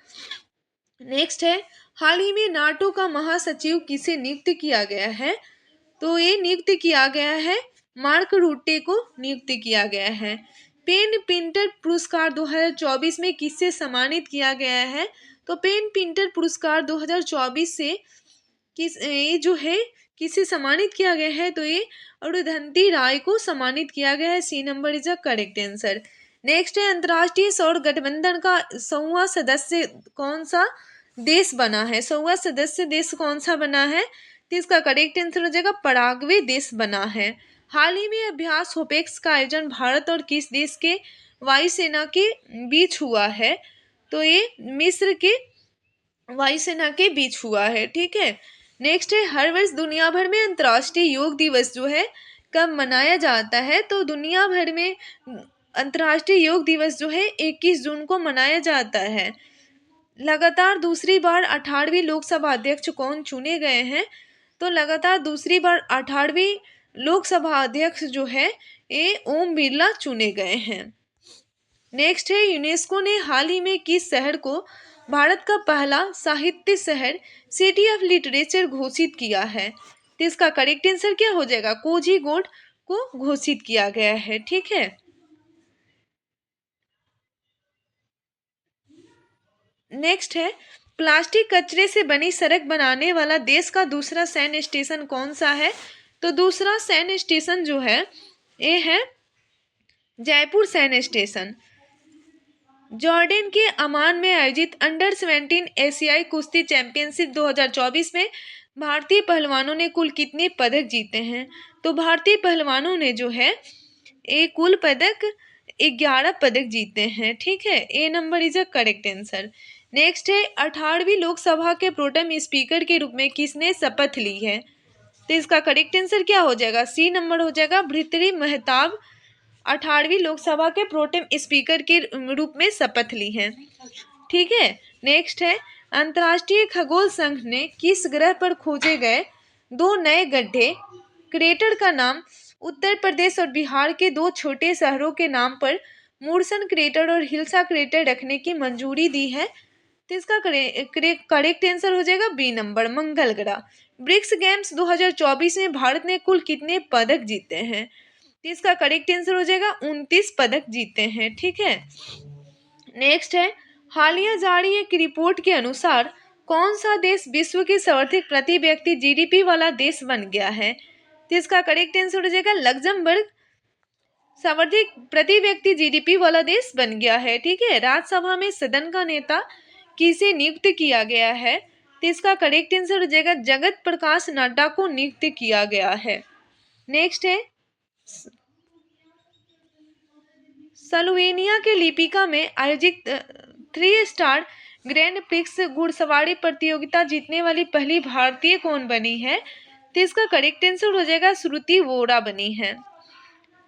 नेक्स्ट है, हाल ही में नाटो का महासचिव किसे नियुक्त किया गया है। तो ये नियुक्त किया गया है मार्क रूटे को नियुक्त किया गया है। पेन पिंटर पुरस्कार 2024 में किससे सम्मानित किया गया है। तो पेन पिंटर पुरस्कार 2024 से ये जो है किससे सम्मानित किया गया है। तो ये अरुंधति राय को सम्मानित किया गया है, C number is a correct answer. Next है, अंतर्राष्ट्रीय सौर गठबंधन का 100वां सदस्य कौन सा देश बना है। 100वां सदस्य देश कौन सा बना है। तो इसका करेक्ट आंसर हो जाएगा पराग्वे देश बना है। हाल ही में अभ्यास होपेक्स का आयोजन भारत और किस देश के वायुसेना के बीच हुआ है। तो ये मिस्र के वायुसेना के बीच हुआ है। ठीक है, नेक्स्ट है हर वर्ष दुनिया भर में अंतर्राष्ट्रीय योग दिवस जो है कब मनाया जाता है? तो दुनिया भर में अंतर्राष्ट्रीय योग दिवस जो है 21 जून को मनाया जाता है। लगातार दूसरी बार 18वीं लोकसभा अध्यक्ष कौन चुने गए हैं? तो लगातार दूसरी बार 18वीं लोकसभा अध्यक्ष जो है ये ओम बिरला चुने गए हैं। नेक्स्ट है यूनेस्को ने हाल ही में किस शहर को भारत का पहला साहित्य शहर सिटी ऑफ लिटरेचर घोषित किया है? तो इसका करेक्ट आंसर क्या हो जाएगा? कोझीकोड को घोषित किया गया है। ठीक है, नेक्स्ट है प्लास्टिक कचरे से बनी सड़क बनाने वाला देश का दूसरा सैन्य स्टेशन कौन सा है? तो दूसरा सैन्य स्टेशन जो है ये है जयपुर सैन्य स्टेशन। जॉर्डन के अमान में आयोजित अंडर 17 एशियाई कुश्ती चैंपियनशिप 2024 में भारतीय पहलवानों ने कुल कितने पदक जीते हैं? तो भारतीय पहलवानों ने जो है एक कुल पदक 11 पदक जीते हैं। ठीक है, A number is a correct answer. Next है 18वीं लोकसभा के प्रोटेम स्पीकर के रूप में किसने शपथ ली है? तो इसका करेक्ट आंसर क्या हो जाएगा? सी नंबर हो जाएगा, भृतृहरि महताब 18वीं लोकसभा के प्रोटेम स्पीकर के रूप में शपथ ली है। ठीक है, नेक्स्ट है अंतर्राष्ट्रीय खगोल संघ ने किस ग्रह पर खोजे गए 2 नए गड्ढे क्रेटर का नाम उत्तर प्रदेश और बिहार के 2 छोटे शहरों के नाम पर मूरसन क्रेटर और हिल्सा क्रेटर रखने की मंजूरी दी है? तो इसका करेक्ट आंसर हो जाएगा बी नंबर, मंगल ग्रह। ब्रिक्स गेम्स 2024 में भारत ने कुल कितने पदक जीते हैं? तो इसका करेक्ट आंसर हो जाएगा 29 पदक जीते हैं। ठीक है, नेक्स्ट है हालिया जारी एक रिपोर्ट के अनुसार कौन सा देश विश्व के सर्वाधिक प्रति व्यक्ति जीडीपी वाला देश बन गया है? तो इसका करेक्ट आंसर हो जाएगा लग्जमबर्ग सर्वाधिक प्रति व्यक्ति जीडीपी वाला देश बन गया है। ठीक है, राज्यसभा में सदन का नेता किसे नियुक्त किया गया है? तो इसका करेक्ट आंसर हो जाएगा जगत प्रकाश नड्डा को नियुक्त किया गया है। नेक्स्ट है स्लोवेनिया के लिपिका में आयोजित 3 स्टार ग्रैंड प्रिक्स घुड़सवारी प्रतियोगिता जीतने वाली पहली भारतीय कौन बनी है? तो इसका करेक्ट आंसर हो जाएगा श्रुति वोरा बनी है।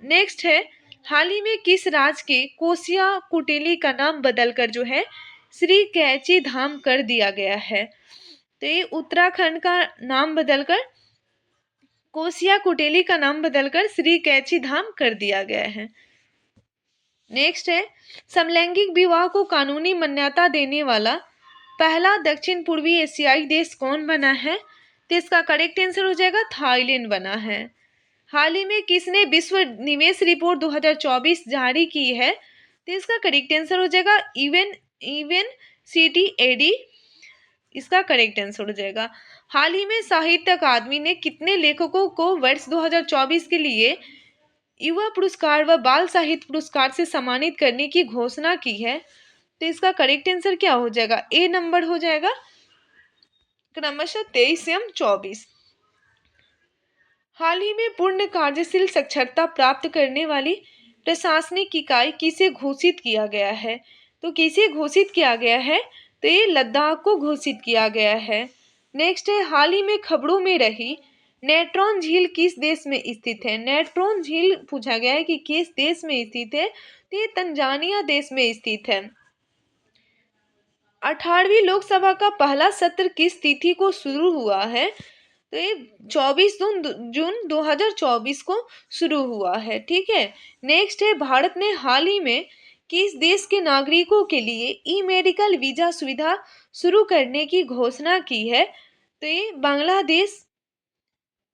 नेक्स्ट है हाल ही में किस राज्य के कोसिया कुटेली का नाम बदलकर जो है श्री कैची धाम कर दिया गया है? तो ये उत्तराखंड का नाम बदलकर कोसिया कुटेली का नाम बदलकर श्री कैची धाम कर दिया गया है। नेक्स्ट है समलैंगिक विवाह को कानूनी मान्यता देने वाला पहला दक्षिण पूर्वी एशियाई देश कौन बना है? तो इसका करेक्ट आंसर हो जाएगा थाईलैंड बना है। हाल ही में किसने विश्व निवेश रिपोर्ट 2024 जारी की है? तो इसका करेक्ट आंसर हो जाएगा इवन सिटी एडी, इसका करेक्ट आंसर हो जाएगा। हाल ही में साहित्य अकादमी ने कितने लेखकों को वर्ष 2024 के लिए युवा पुरस्कार व बाल साहित्य पुरस्कार से सम्मानित करने की घोषणा की है? तो इसका करेक्ट आंसर क्या हो जाएगा? ए नंबर हो जाएगा, क्रमशः 23 एवं 24। हाल ही में पूर्ण कार्यशील साक्षरता प्राप्त करने वाली प्रशासनिक इकाई किसे घोषित किया गया है? तो किसे घोषित किया गया है? तो ये लद्दाख को घोषित किया गया है। नेक्स्ट है हाल ही में खबरों में रही नेट्रॉन झील किस देश में स्थित है? नेट्रॉन झील पूछा गया है कि किस देश में स्थित है? तो ये तंजानिया देश में स्थित है। 18वीं लोकसभा का पहला सत्र किस तिथि को शुरू हुआ है? तो ये 24 जून 2024 को शुरू हुआ है। ठीक है, नेक्स्ट है भारत ने हाल ही में किस देश के नागरिकों के लिए ई मेडिकल वीजा सुविधा शुरू करने की घोषणा की है? तो ये बांग्लादेश,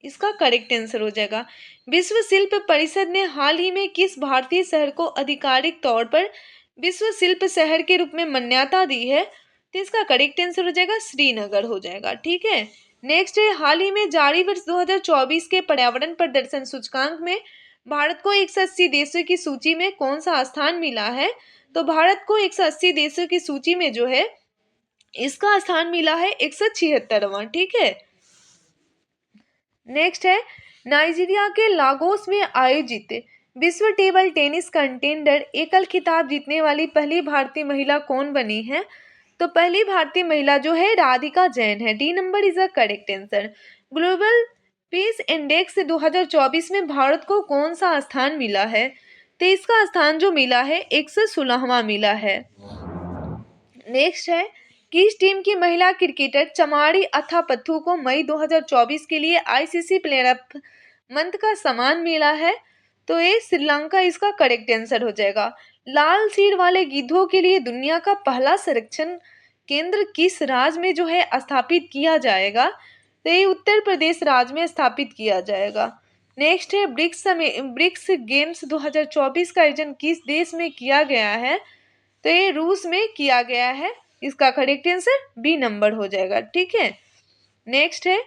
इसका करेक्ट आंसर हो जाएगा। विश्व शिल्प परिषद ने हाल ही में किस भारतीय शहर को आधिकारिक तौर पर विश्व शिल्प शहर के रूप में मान्यता दी है? तो इसका करेक्ट आंसर हो जाएगा श्रीनगर हो जाएगा। ठीक है, नेक्स्ट है हाल ही में जारी वर्ष 2024 के पर्यावरण प्रदर्शन सूचकांक में भारत को 180 देशों की सूची में कौन सा स्थान मिला है? तो भारत को 180 देशों की सूची में जो है इसका स्थान मिला है 176वां। ठीक है, नेक्स्ट है नाइजीरिया के लागोस में आयोजित विश्व टेबल टेनिस कंटेंडर एकल खिताब जीतने वाली पहली भारतीय महिला कौन बनी है? तो पहली भारतीय महिला जो है राधिका जैन है। D number is a correct answer. Global peace index 2024 में भारत को कौन सा स्थान मिला है? तो इसका स्थान जो मिला है 116वां मिला है। नेक्स्ट है, किस टीम की महिला क्रिकेटर चमारी अथापथु को मई 2024 के लिए आईसीसी प्लेयर ऑफ मंथ का सम्मान मिला है? तो ये श्रीलंका इसका करेक्ट आंसर हो जाएगा। लाल सिर वाले गिद्धों के लिए दुनिया का पहला संरक्षण केंद्र किस राज्य में जो है स्थापित किया जाएगा? तो ये उत्तर प्रदेश राज्य में स्थापित किया जाएगा। नेक्स्ट है, ब्रिक्स गेम्स 2024 का आयोजन किस देश में किया गया है? तो ये रूस में किया गया है। इसका करेक्ट आंसर बी नंबर हो जाएगा। ठीक है, नेक्स्ट है,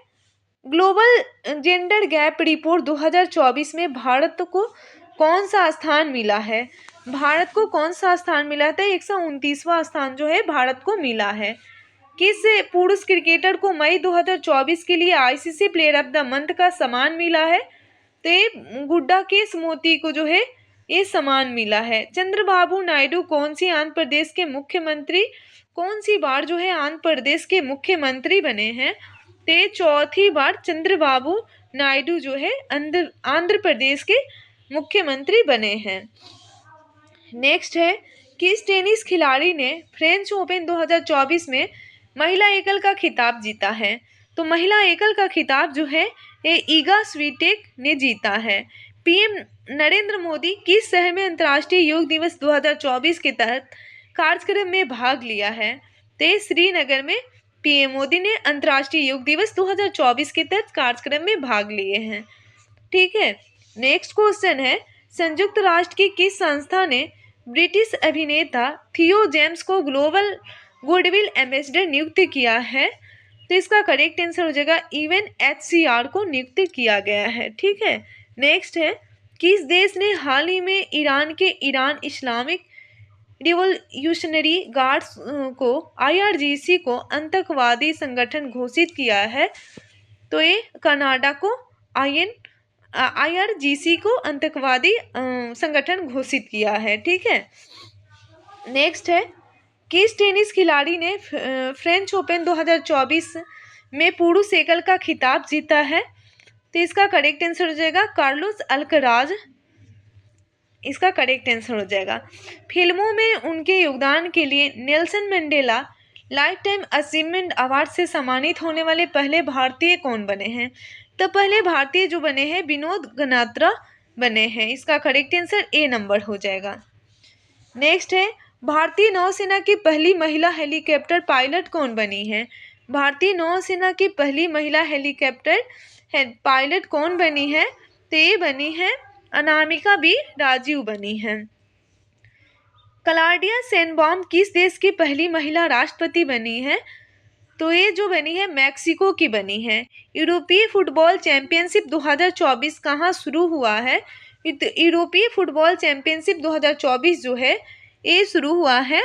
ग्लोबल जेंडर गैप रिपोर्ट 2024 में भारत को कौन सा स्थान मिला है? भारत को कौन सा स्थान मिला था? 129वां स्थान जो है भारत को मिला है। किस पुरुष क्रिकेटर को मई 2024 के लिए ICC player of the month का सम्मान मिला है? तो ये गुड्डा केस मोती को जो है ये सम्मान मिला है। चंद्रबाबू नायडू कौन सी आंध्र प्रदेश के मुख्यमंत्री कौन सी बार जो है आंध्र प्रदेश के मुख्यमंत्री बने हैं? तो चौथी बार चंद्रबाबू नायडू जो है आंध्र प्रदेश के मुख्यमंत्री बने हैं। नेक्स्ट है, किस टेनिस खिलाड़ी ने फ्रेंच ओपन 2024 में महिला एकल का खिताब जीता है? तो महिला एकल का खिताब जो है ये ईगा स्वीटेक ने जीता है। पीएम नरेंद्र मोदी किस शहर में अंतर्राष्ट्रीय योग दिवस 2024 के तहत कार्यक्रम में भाग लिया है? तो श्रीनगर में पीएम मोदी ने अंतर्राष्ट्रीय योग दिवस 2024 के तहत कार्यक्रम में भाग लिए हैं। ठीक है, नेक्स्ट क्वेश्चन है, संयुक्त राष्ट्र की किस संस्था ने ब्रिटिश अभिनेता थियो जेम्स को ग्लोबल गुडविल एम्बेसडर नियुक्त किया है? तो इसका करेक्ट आंसर हो जाएगा UNHCR को नियुक्त किया गया है। ठीक है, नेक्स्ट है, किस देश ने हाल ही में ईरान इस्लामिक रिवोल्यूशनरी गार्ड्स को IRGC को आतंकवादी संगठन घोषित किया है? तो ये कनाडा को IRGC को आतंकवादी संगठन घोषित किया है। ठीक है, नेक्स्ट है, किस टेनिस खिलाड़ी ने फ्रेंच ओपन 2024 में पुरुष एकल का खिताब जीता है? तो इसका करेक्ट आंसर हो जाएगा कार्लोस अल्कराज। इसका करेक्ट आंसर हो जाएगा। फिल्मों में उनके योगदान के लिए Nelson Mandela life time achievement award से सम्मानित होने वाले पहले भारतीय कौन बने हैं? तो पहले भारतीय जो बने हैं विनोद गनात्रा बने हैं। इसका करेक्ट आंसर ए नंबर हो जाएगा। नेक्स्ट है, भारतीय नौसेना की पहली महिला हेलीकॉप्टर पायलट कौन बनी है? भारतीय नौसेना की पहली महिला हेलीकॉप्टर पायलट कौन बनी है? तो ये बनी है अनामिका बी राजीव बनी है। क्लॉडिया शेनबॉम किस देश की पहली महिला राष्ट्रपति बनी है? तो ये जो बनी है मैक्सिको की बनी है। यूरोपीय फुटबॉल चैंपियनशिप 2024 कहाँ शुरू हुआ है? यूरोपीय फुटबॉल चैंपियनशिप 2024 जो है ये शुरू हुआ है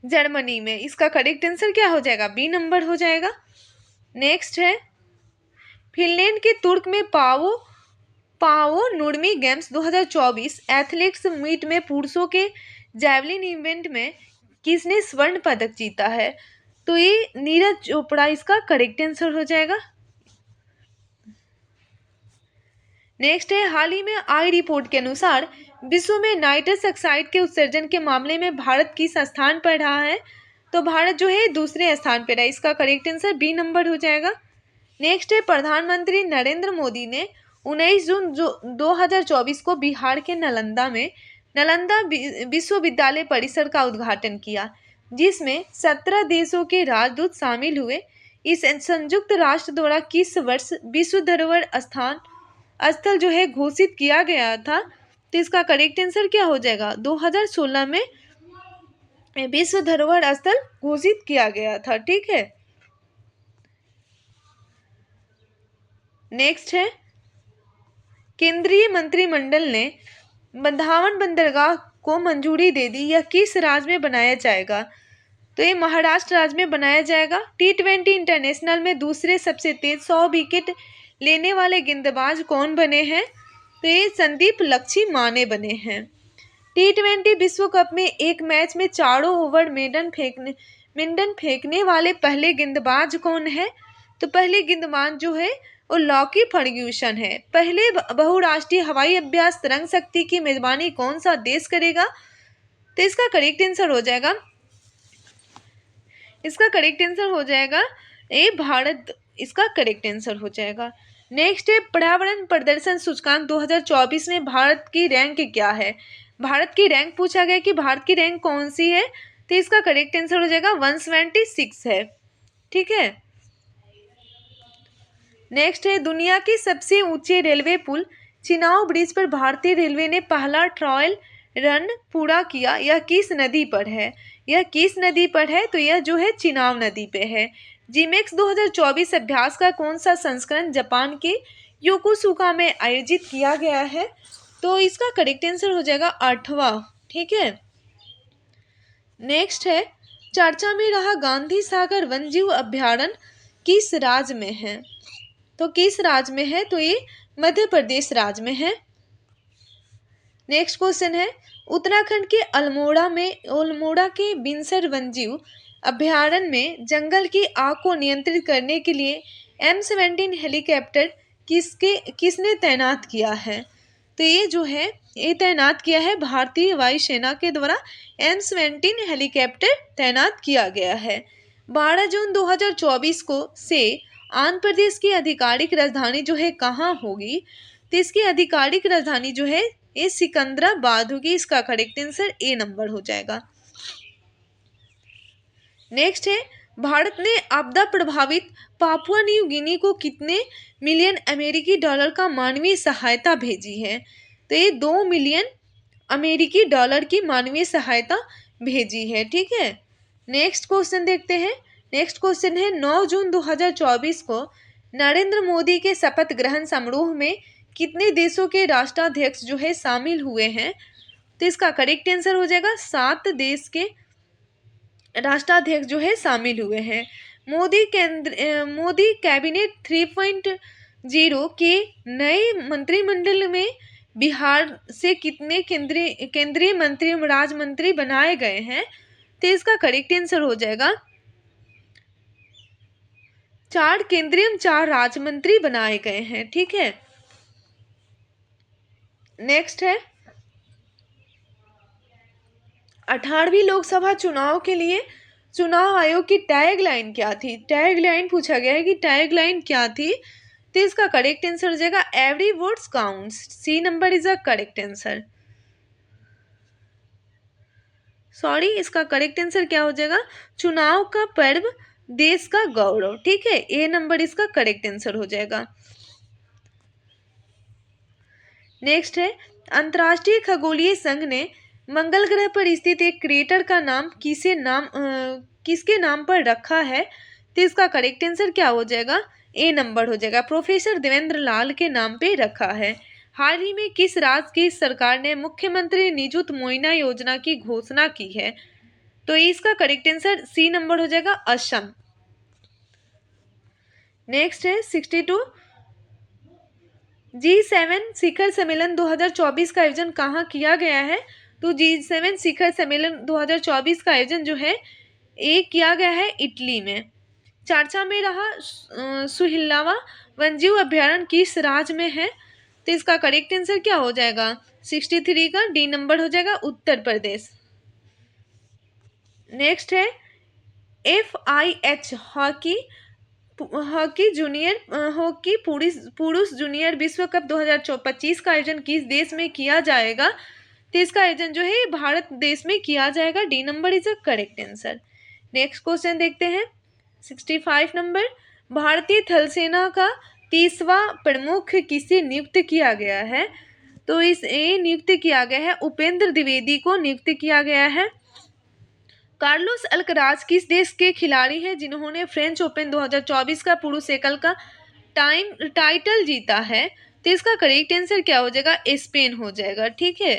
जर्मनी में। इसका करेक्ट आंसर क्या हो जाएगा? बी नंबर हो जाएगा। नेक्स्ट है, फिनलैंड के तुर्क में पावो नुर्मी गेम्स 2024 एथलेटिक्स मीट में पुरुषों के जैवलिन इवेंट में किसने स्वर्ण पदक जीता है? तो ये नीरज चोपड़ा इसका करेक्ट आंसर हो जाएगा। नेक्स्ट है, हाल ही में आई रिपोर्ट के अनुसार विश्व में नाइट्रस ऑक्साइड के उत्सर्जन के मामले में भारत किस स्थान पर रहा है? तो भारत जो है दूसरे स्थान पर है। इसका करेक्ट आंसर बी नंबर हो जाएगा। नेक्स्ट है, प्रधानमंत्री नरेंद्र मोदी ने 19 जून 2024 को बिहार के नालंदा में नालंदा विश्वविद्यालय परिसर का उद्घाटन किया, जिसमें 17 देशों के राजदूत शामिल हुए। इस संयुक्त राष्ट्र द्वारा किस वर्ष विश्व धरोहर स्थल जो है घोषित किया गया था? तो इसका करेक्ट आंसर क्या हो जाएगा? 2016 में विश्व धरोहर स्थल घोषित किया गया था। ठीक है, नेक्स्ट है, केंद्रीय मंत्रिमंडल ने बंधावन बंदरगाह को मंजूरी दे दी। यह किस राज्य में बनाया जाएगा? तो ये महाराष्ट्र राज्य में बनाया जाएगा। T20 इंटरनेशनल में दूसरे सबसे तेज 100 विकेट लेने वाले गेंदबाज कौन बने हैं? तो ये संदीप लक्ष्मीमाने बने हैं। T20 विश्व कप में एक मैच में चारों ओवर मेडन फेंकने वाले पहले गेंदबाज कौन है? तो पहले गेंदबाज जो है वो लॉकी फर्ग्यूसन है। पहले बहुराष्ट्रीय हवाई अभ्यास तरंग शक्ति की मेजबानी कौन सा देश करेगा? तो इसका करेक्ट आंसर हो जाएगा ए भारत, इसका करेक्ट आंसर हो जाएगा। नेक्स्ट है पर्यावरण प्रदर्शन सूचकांक 2024 में भारत की रैंक क्या है? भारत की रैंक पूछा गया कि भारत की रैंक कौन सी है, तो इसका करेक्ट आंसर हो जाएगा 176 है। ठीक है। नेक्स्ट है दुनिया की सबसे ऊंचे रेलवे पुल चिनाव ब्रिज पर भारतीय रेलवे ने पहला ट्रायल रन पूरा किया, यह किस नदी पर है? यह किस नदी पर है? तो यह जो है चिनाव नदी पे है। जीमेक्स 2024 अभ्यास का कौन सा संस्करण जापान के योकोसुका में आयोजित किया गया है? तो इसका करेक्ट आंसर हो जाएगा 8वां। ठीक है। नेक्स्ट है चर्चा में रहा गांधी सागर वन्यजीव अभ्यारण्य किस राज्य में है? तो किस राज्य में है? तो ये मध्य प्रदेश राज्य में है। नेक्स्ट क्वेश्चन है उत्तराखंड के अल्मोड़ा के बिनसर वन्यजीव अभ्यारण्य में जंगल की आग को नियंत्रित करने के लिए M17 हेलीकॉप्टर किसने तैनात किया है? तो ये जो है ये तैनात किया है भारतीय वायुसेना के द्वारा M17 हेलीकॉप्टर तैनात किया गया है। 12 जून 2024 को से आंध्र प्रदेश की आधिकारिक राजधानी जो है कहाँ होगी? तो इसकी आधिकारिक राजधानी जो है ये सिकंदराबाद होगी। इसका करेक्ट आंसर ए नंबर हो जाएगा। नेक्स्ट है भारत ने आपदा प्रभावित पापुआ न्यू गिनी को कितने मिलियन अमेरिकी डॉलर का मानवीय सहायता भेजी है? तो ये 2 मिलियन अमेरिकी डॉलर की मानवीय सहायता भेजी है। ठीक है। नेक्स्ट क्वेश्चन देखते हैं। नेक्स्ट क्वेश्चन है 9 जून 2024 को नरेंद्र मोदी के शपथ ग्रहण समारोह में कितने देशों के राष्ट्राध्यक्ष जो है शामिल हुए हैं? तो इसका करेक्ट आंसर हो जाएगा 7 देश के राष्ट्राध्यक्ष जो है शामिल हुए हैं। मोदी कैबिनेट 3.0 के नए मंत्रिमंडल में बिहार से कितने केंद्रीय मंत्री राज्य मंत्री बनाए गए हैं? तो इसका करेक्ट आंसर हो जाएगा 4 केंद्रीय 4 राज्य मंत्री बनाए गए हैं। ठीक है। नेक्स्ट है 18वीं लोकसभा चुनाव के लिए चुनाव आयोग की टैगलाइन क्या थी? टैगलाइन पूछा गया है कि टैगलाइन क्या थी? तो इसका करेक्ट आंसर हो जाएगा every votes counts. C number is a correct answer. Sorry, इसका करेक्ट आंसर क्या हो जाएगा? चुनाव का पर्व देश का गौरव। ठीक है। ए नंबर इसका करेक्ट आंसर हो जाएगा। नेक्स्ट है अंतर्राष्ट्रीय खगोलीय संघ ने मंगल ग्रह पर स्थित एक क्रेटर का नाम किसके नाम पर रखा है? तो इसका करेक्ट आंसर क्या हो जाएगा? ए नंबर हो जाएगा। प्रोफेसर देवेंद्र लाल के नाम पे रखा है। हाल ही में किस राज्य की सरकार ने मुख्यमंत्री निजुत मोइना योजना की घोषणा की है? तो इसका करेक्ट आंसर सी नंबर हो जाएगा असम। नेक्स्ट है 62 G7 शिखर सम्मेलन 2024 का आयोजन कहाँ किया गया है? तो G7 शिखर सम्मेलन 2024 का आयोजन जो है ये किया गया है इटली में। चर्चा में रहा सुहिल्लावा वन्यजीव अभ्यारण्य किस राज्य में है? तो इसका करेक्ट आंसर क्या हो जाएगा? 63 का डी नंबर हो जाएगा उत्तर प्रदेश। नेक्स्ट है FIH हॉकी पुरुष जूनियर विश्व कप 2025 का आयोजन किस देश में किया जाएगा? तो इसका आयोजन जो है भारत देश में किया जाएगा। D number is a correct answer. Next question देखते हैं 65 नंबर भारतीय थल सेना का 30वां प्रमुख किसे नियुक्त किया गया है? तो नियुक्त किया गया है उपेंद्र द्विवेदी को नियुक्त किया गया है। कार्लोस अल्कराज किस देश के खिलाड़ी हैं जिन्होंने फ्रेंच ओपन 2024 का पुरुष एकल का टाइटल जीता है? तो इसका करेक्ट आंसर क्या हो जाएगा? स्पेन हो जाएगा। ठीक है।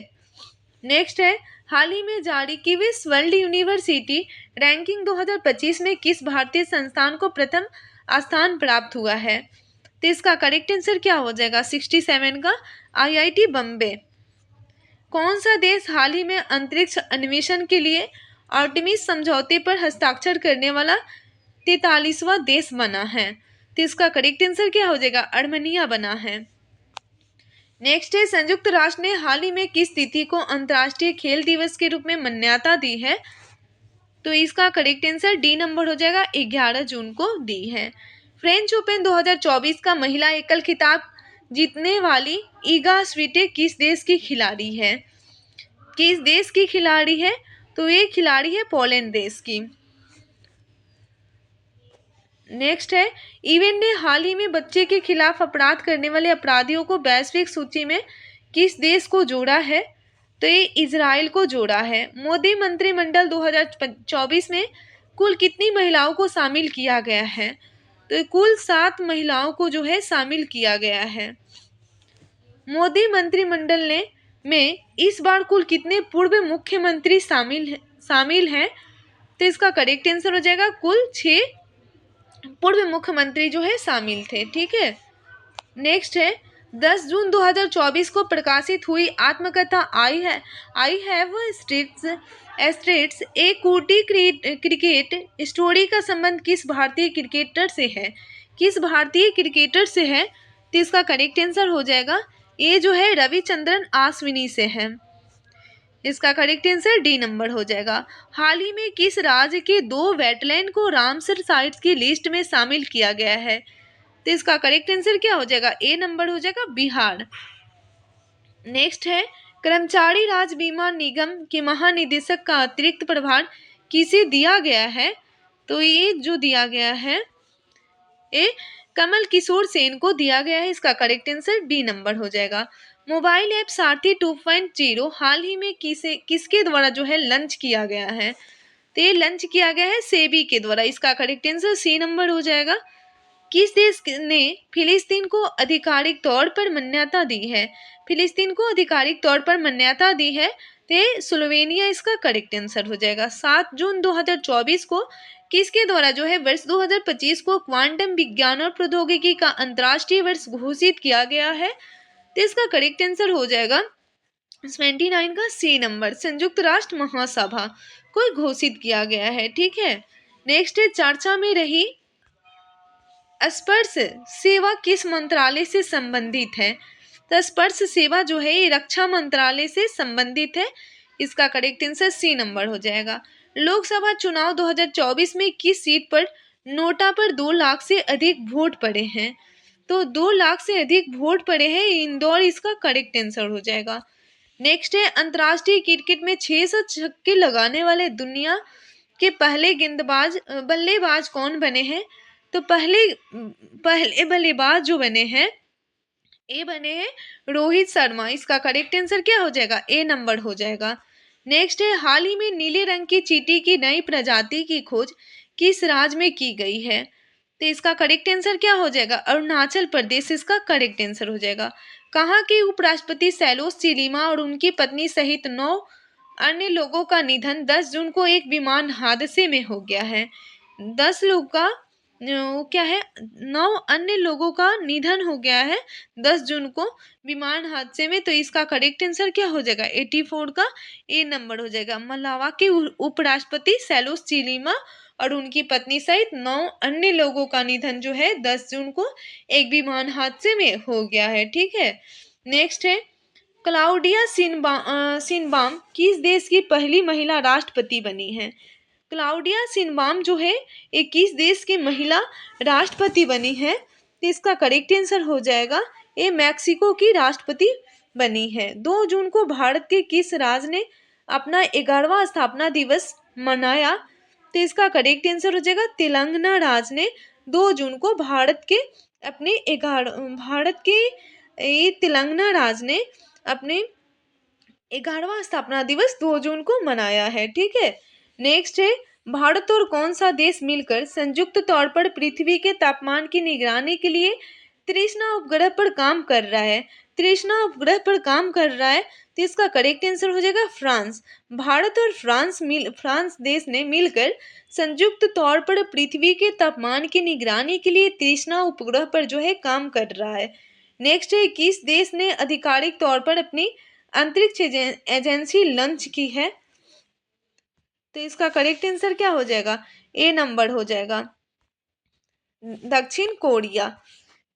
नेक्स्ट है हाल ही में जारी किवीज वर्ल्ड यूनिवर्सिटी रैंकिंग 2025 में किस भारतीय संस्थान को प्रथम स्थान प्राप्त हुआ है? तो इसका करेक्ट आंसर क्या हो जाएगा 67 का IIT बम्बे। कौन सा देश हाल ही में अंतरिक्ष अन्वेषण के लिए आर्टेमिस समझौते पर हस्ताक्षर करने वाला 43वां देश बना है? तो इसका करेक्ट आंसर क्या हो जाएगा अर्मेनिया बना है। नेक्स्ट है संयुक्त राष्ट्र ने हाल ही में किस तिथि को अंतर्राष्ट्रीय खेल दिवस के रूप में मान्यता दी है? तो इसका करेक्ट आंसर डी नंबर हो जाएगा 11 जून को दी है। फ्रेंच ओपन 2024 का महिला एकल खिताब जीतने वाली ईगा स्वीटेक किस देश की खिलाड़ी है? किस देश की खिलाड़ी है? तो ये खिलाड़ी है पोलैंड देश की। नेक्स्ट है इवेंट ने हाल ही में बच्चे के खिलाफ अपराध करने वाले अपराधियों को वैश्विक सूची में किस देश को जोड़ा है? तो ये इजराइल को जोड़ा है। मोदी मंत्रिमंडल 2024 में कुल कितनी महिलाओं को शामिल किया गया है? तो कुल 7 महिलाओं को जो है शामिल किया गया है। मोदी मंत्रिमंडल ने में इस बार कुल कितने पूर्व मुख्यमंत्री शामिल हैं? तो इसका करेक्ट आंसर हो जाएगा कुल 6 पूर्व मुख्यमंत्री जो है शामिल थे। ठीक है। नेक्स्ट है 10 जून 2024 को प्रकाशित हुई आत्मकथा I have streets a Kutti cricket story का संबंध किस भारतीय क्रिकेटर से है? किस भारतीय क्रिकेटर से है? तो इसका करेक्ट आंसर हो जाएगा ये जो है रविचंद्रन अश्विनी से है। इसका करेक्ट आंसर डी नंबर हो जाएगा। हाल ही में किस राज्य के 2 वेटलैंड को रामसर साइट्स की लिस्ट में शामिल किया गया है? तो इसका करेक्ट आंसर क्या हो जाएगा ए नंबर हो जाएगा बिहार। नेक्स्ट है कर्मचारी राज्य बीमा निगम के महानिदेशक का अतिरिक्त प्रभार किसे दिया गया है? तो ये जो दिया गया है ये कमल किशोर सेन को दिया गया है। इसका करेक्ट आंसर डी नंबर हो जाएगा। मोबाइल ऐप सारथी 2.0 हाल ही में किसके द्वारा जो है लॉन्च किया गया है? तो ये लॉन्च किया गया है सेबी के द्वारा। इसका करेक्ट आंसर सी नंबर हो जाएगा। किस देश ने फिलिस्तीन को आधिकारिक तौर पर मान्यता दी है? फिलिस्तीन को आधिकारिक तौर पर मान्यता दी है तो स्लोवेनिया इसका करेक्ट आंसर हो जाएगा। 7 जून 2024 को किसके द्वारा जो है वर्ष 2025 को क्वांटम विज्ञान और प्रौद्योगिकी का अंतर्राष्ट्रीय वर्ष घोषित किया गया है? तो इसका करेक्ट आंसर हो जाएगा 29 का सी नंबर संयुक्त राष्ट्र महासभा को घोषित किया गया है। ठीक है। नेक्स्ट है चर्चा में रही स्पर्श सेवा किस मंत्रालय से संबंधित है? तो स्पर्श सेवा जो है ये रक्षा मंत्रालय से संबंधित है। इसका करेक्ट आंसर सी नंबर हो जाएगा। लोकसभा चुनाव 2024 में किस सीट पर नोटा पर 2 लाख से अधिक वोट पड़े हैं? तो 2 लाख से अधिक वोट पड़े हैं इंदौर इसका करेक्ट आंसर हो जाएगा। नेक्स्ट है अंतर्राष्ट्रीय क्रिकेट में 600 छक्के लगाने वाले दुनिया के पहले बल्लेबाज कौन बने हैं? तो पहले बल्लेबाज जो बने हैं ये बने हैं रोहित शर्मा। इसका करेक्ट आंसर क्या हो जाएगा ए नंबर हो जाएगा। नेक्स्ट है हाल ही में नीले रंग की चींटी की नई प्रजाति की खोज किस राज्य में की गई है? तो इसका करेक्ट आंसर क्या हो जाएगा अरुणाचल प्रदेश इसका करेक्ट आंसर हो जाएगा। कहाँ के उपराष्ट्रपति सैलोस चिलीमा और उनकी पत्नी सहित 9 अन्य लोगों का निधन 10 जून को एक विमान हादसे में हो गया है? 10 लोग का क्या है 9 अन्य लोगों का निधन हो गया है 10 जून को विमान हादसे में। तो इसका करेक्ट आंसर क्या हो जाएगा 84 का ए नंबर हो जाएगा। मलावा के उपराष्ट्रपति सैलोस चिलीमा और उनकी पत्नी सहित 9 अन्य लोगों का निधन जो है 10 जून को एक विमान हादसे में हो गया है। ठीक है। नेक्स्ट है क्लाउडिया सिनबाम किस देश की पहली महिला राष्ट्रपति बनी है? क्लाउडिया सिनबाम जो है ये किस देश की महिला राष्ट्रपति बनी है? तो इसका करेक्ट आंसर हो जाएगा ये मैक्सिको की राष्ट्रपति बनी है। 2 जून को भारत के किस राज्य ने अपना 11वां स्थापना दिवस मनाया? तो इसका करेक्ट आंसर हो जाएगा तेलंगाना राज्य ने 2 जून को तेलंगाना राज्य ने अपने 11वां स्थापना दिवस 2 जून को मनाया है। ठीक है। नेक्स्ट है भारत और कौन सा देश मिलकर संयुक्त तौर पर पृथ्वी के तापमान की निगरानी के लिए तृष्णा उपग्रह पर काम कर रहा है? तृष्णा उपग्रह पर काम कर रहा है, तो इसका करेक्ट आंसर हो जाएगा फ्रांस। भारत और फ्रांस देश ने मिलकर संयुक्त तौर पर पृथ्वी के तापमान की निगरानी के लिए तृष्णा उपग्रह पर जो है काम कर रहा है। नेक्स्ट है, किस देश ने आधिकारिक तौर पर अपनी अंतरिक्ष एजेंसी लॉन्च की है? तो इसका करेक्ट आंसर क्या हो जाएगा? ए नंबर हो जाएगा, दक्षिण Korea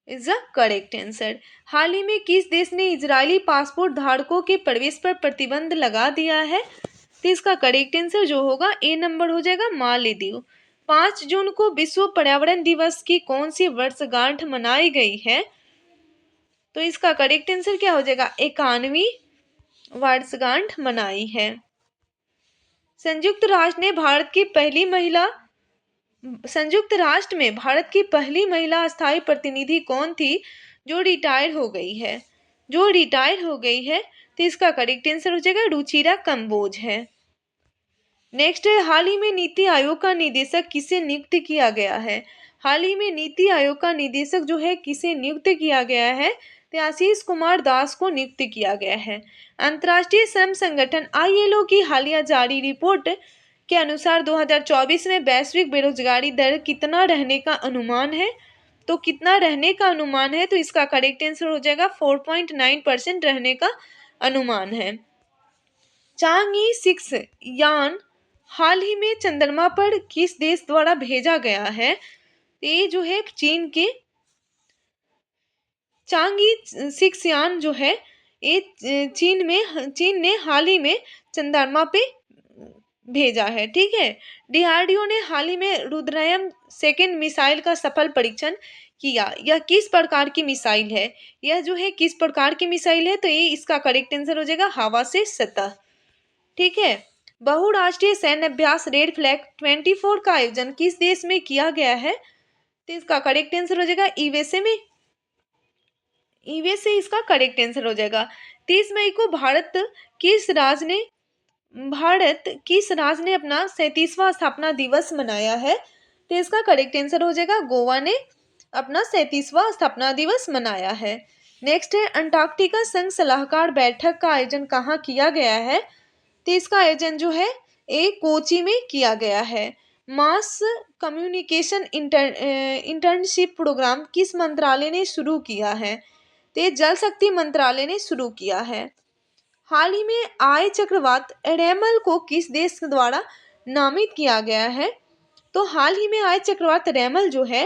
is the correct answer. हाल ही में किस देश ने इजरायली पासपोर्ट धारकों के प्रवेश पर प्रतिबंध लगा दिया है? तो इसका करेक्ट आंसर जो होगा ए नंबर हो जाएगा, मालदीव। 5 जून को विश्व पर्यावरण दिवस की कौन सी वर्षगांठ मनाई गई है? तो इसका करेक्ट आंसर क्या हो जाएगा? 91वीं वर्षगांठ मनाई है। संयुक्त राष्ट्र में भारत की पहली महिला स्थायी प्रतिनिधि कौन थी जो रिटायर हो गई है? तो इसका करेक्ट आंसर हो जाएगा रुचिरा कंबोज है। नेक्स्ट है, हाल ही में नीति आयोग का निदेशक किसे नियुक्त किया गया है? हाल ही में नीति आयोग का निदेशक जो है किसे नियुक्त किया गया है? तो आशीष कुमार दास को नियुक्त किया गया है। अंतर्राष्ट्रीय श्रम संगठन ILO की हालिया जारी रिपोर्ट के अनुसार 2024 में वैश्विक बेरोजगारी दर कितना रहने का अनुमान है? तो कितना रहने का अनुमान है? तो इसका करेक्ट आंसर हो जाएगा 4.9% रहने का अनुमान है। चांगई 6 यान हाल ही में चंद्रमा पर किस देश द्वारा भेजा गया है? ये जो है चीन के चांगई 6 यान जो है ये चीन ने हाल ही में चंद्रमा पे भेजा है। ठीक है, DRDO ने हाल ही में रुद्रयान 2 मिसाइल का सफल परीक्षण किया। यह किस प्रकार की मिसाइल है? यह जो है किस प्रकार की मिसाइल है? तो ये इसका करेक्ट आंसर हो जाएगा हवा से सतह। ठीक है, बहुराष्ट्रीय सैन्य अभ्यास रेड फ्लैग 24 का आयोजन किस देश में किया गया है? तो इसका करेक्ट आंसर हो जाएगा यूएसए में। यूएसए इसका करेक्ट आंसर हो जाएगा। 30 मई को भारत किस राज्य ने अपना 37वां स्थापना दिवस मनाया है? तो इसका करेक्ट आंसर हो जाएगा गोवा ने अपना 37वां स्थापना दिवस मनाया है। नेक्स्ट है, अंटार्कटिका संघ सलाहकार बैठक का आयोजन कहाँ किया गया है? तो इसका आयोजन जो है कोची में किया गया है। मास कम्युनिकेशन इंटर्नशिप प्रोग्राम किस मंत्रालय ने शुरू किया है? तो ये जल शक्ति मंत्रालय ने शुरू किया है। हाल ही में आय चक्रवात रेमल को किस देश द्वारा नामित किया गया है? तो हाल ही में आय चक्रवात रेमल जो है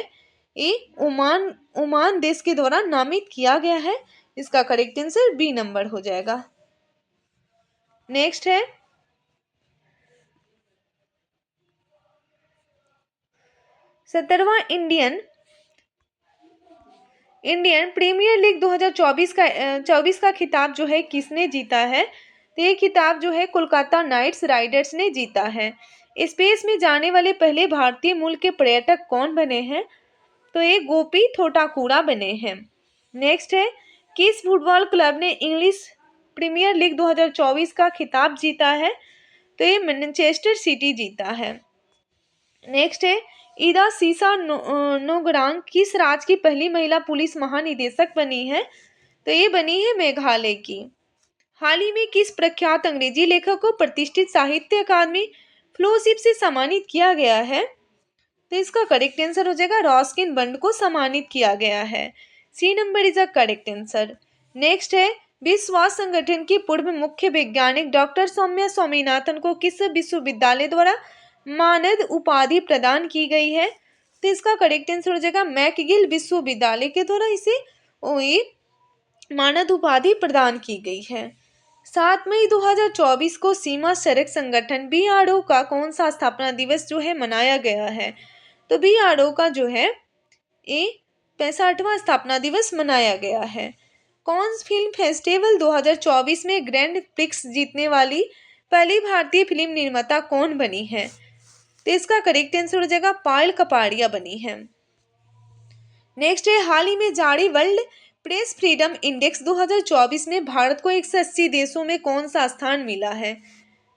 ये ओमान देश के द्वारा नामित किया गया है। इसका करेक्ट आंसर बी नंबर हो जाएगा। नेक्स्ट है, सत्रहवां इंडियन प्रीमियर लीग 2024 का खिताब जो है किसने जीता है? तो ये खिताब जो है कोलकाता नाइट्स राइडर्स ने जीता है। स्पेस में जाने वाले पहले भारतीय मूल के पर्यटक कौन बने हैं? तो ये गोपी थोटाकुड़ा बने हैं। नेक्स्ट है, किस फुटबॉल क्लब ने इंग्लिश प्रीमियर लीग 2024 का खिताब जीता है? तो ये मैनचेस्टर सिटी जीता है। नेक्स्ट है, ईदा सीसा नोगरांग किस राज्य की पहली महिला पुलिस महानिदेशक बनी है? तो ये बनी है मेघालय की। हाल ही में किस प्रख्यात अंग्रेजी लेखक को प्रतिष्ठित साहित्य अकादमी फेलोशिप से सम्मानित किया गया है? तो इसका करेक्ट आंसर हो जाएगा रॉस्किन बंड को सम्मानित किया गया है। C number is a correct answer. Next है, विश्व स्वास्थ्य संगठन की पूर्व मुख्य वैज्ञानिक डॉक्टर सौम्या स्वामीनाथन को किस विश्वविद्यालय द्वारा मानद उपाधि प्रदान की गई है? तो इसका करेक्ट आंसर हो जाएगा मैकगिल विश्वविद्यालय के द्वारा इसे मानद उपाधि प्रदान की गई है। 7 मई 2024 को सीमा सड़क संगठन BRO का कौन सा स्थापना दिवस जो है मनाया गया है? तो BRO का जो है 65वां स्थापना दिवस मनाया गया है। कौन फिल्म फेस्टिवल 2024 में ग्रैंड प्रिक्स जीतने वाली पहली भारतीय फिल्म निर्माता कौन बनी है? तो इसका करेक्ट आंसर हो जाएगा पायल कपाड़िया बनी है। नेक्स्ट है, हाल ही में जारी वर्ल्ड प्रेस फ्रीडम इंडेक्स 2024 में भारत को 180 देशों में कौन सा स्थान मिला है?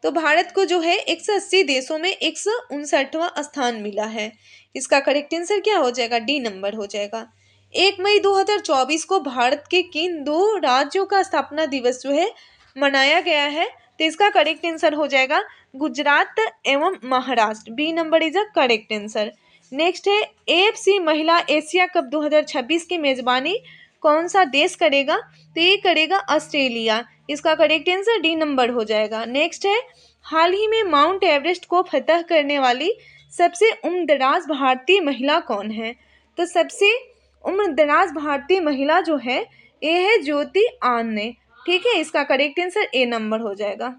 तो भारत को जो है 180 देशों में 159वां स्थान मिला है। इसका करेक्ट आंसर क्या हो जाएगा? डी नंबर हो जाएगा। 1 मई 2024 को भारत के किन दो राज्यों का स्थापना दिवस जो है मनाया गया है? तो इसका करेक्ट आंसर हो जाएगा गुजरात एवं Maharashtra. B number is a correct answer. Next है एएफसी महिला एशिया कप 2026 की मेजबानी कौन सा देश करेगा? तो ये करेगा ऑस्ट्रेलिया। इसका करेक्ट आंसर डी नंबर हो जाएगा। नेक्स्ट है हाल ही में माउंट एवरेस्ट को फतह करने वाली सबसे उम्रदराज भारतीय महिला कौन है? तो सबसे उम्रदराज भारतीय महिला जो है ये है ज्योति आनने। ठीक है, इसका करेक्ट आंसर ए नंबर हो जाएगा।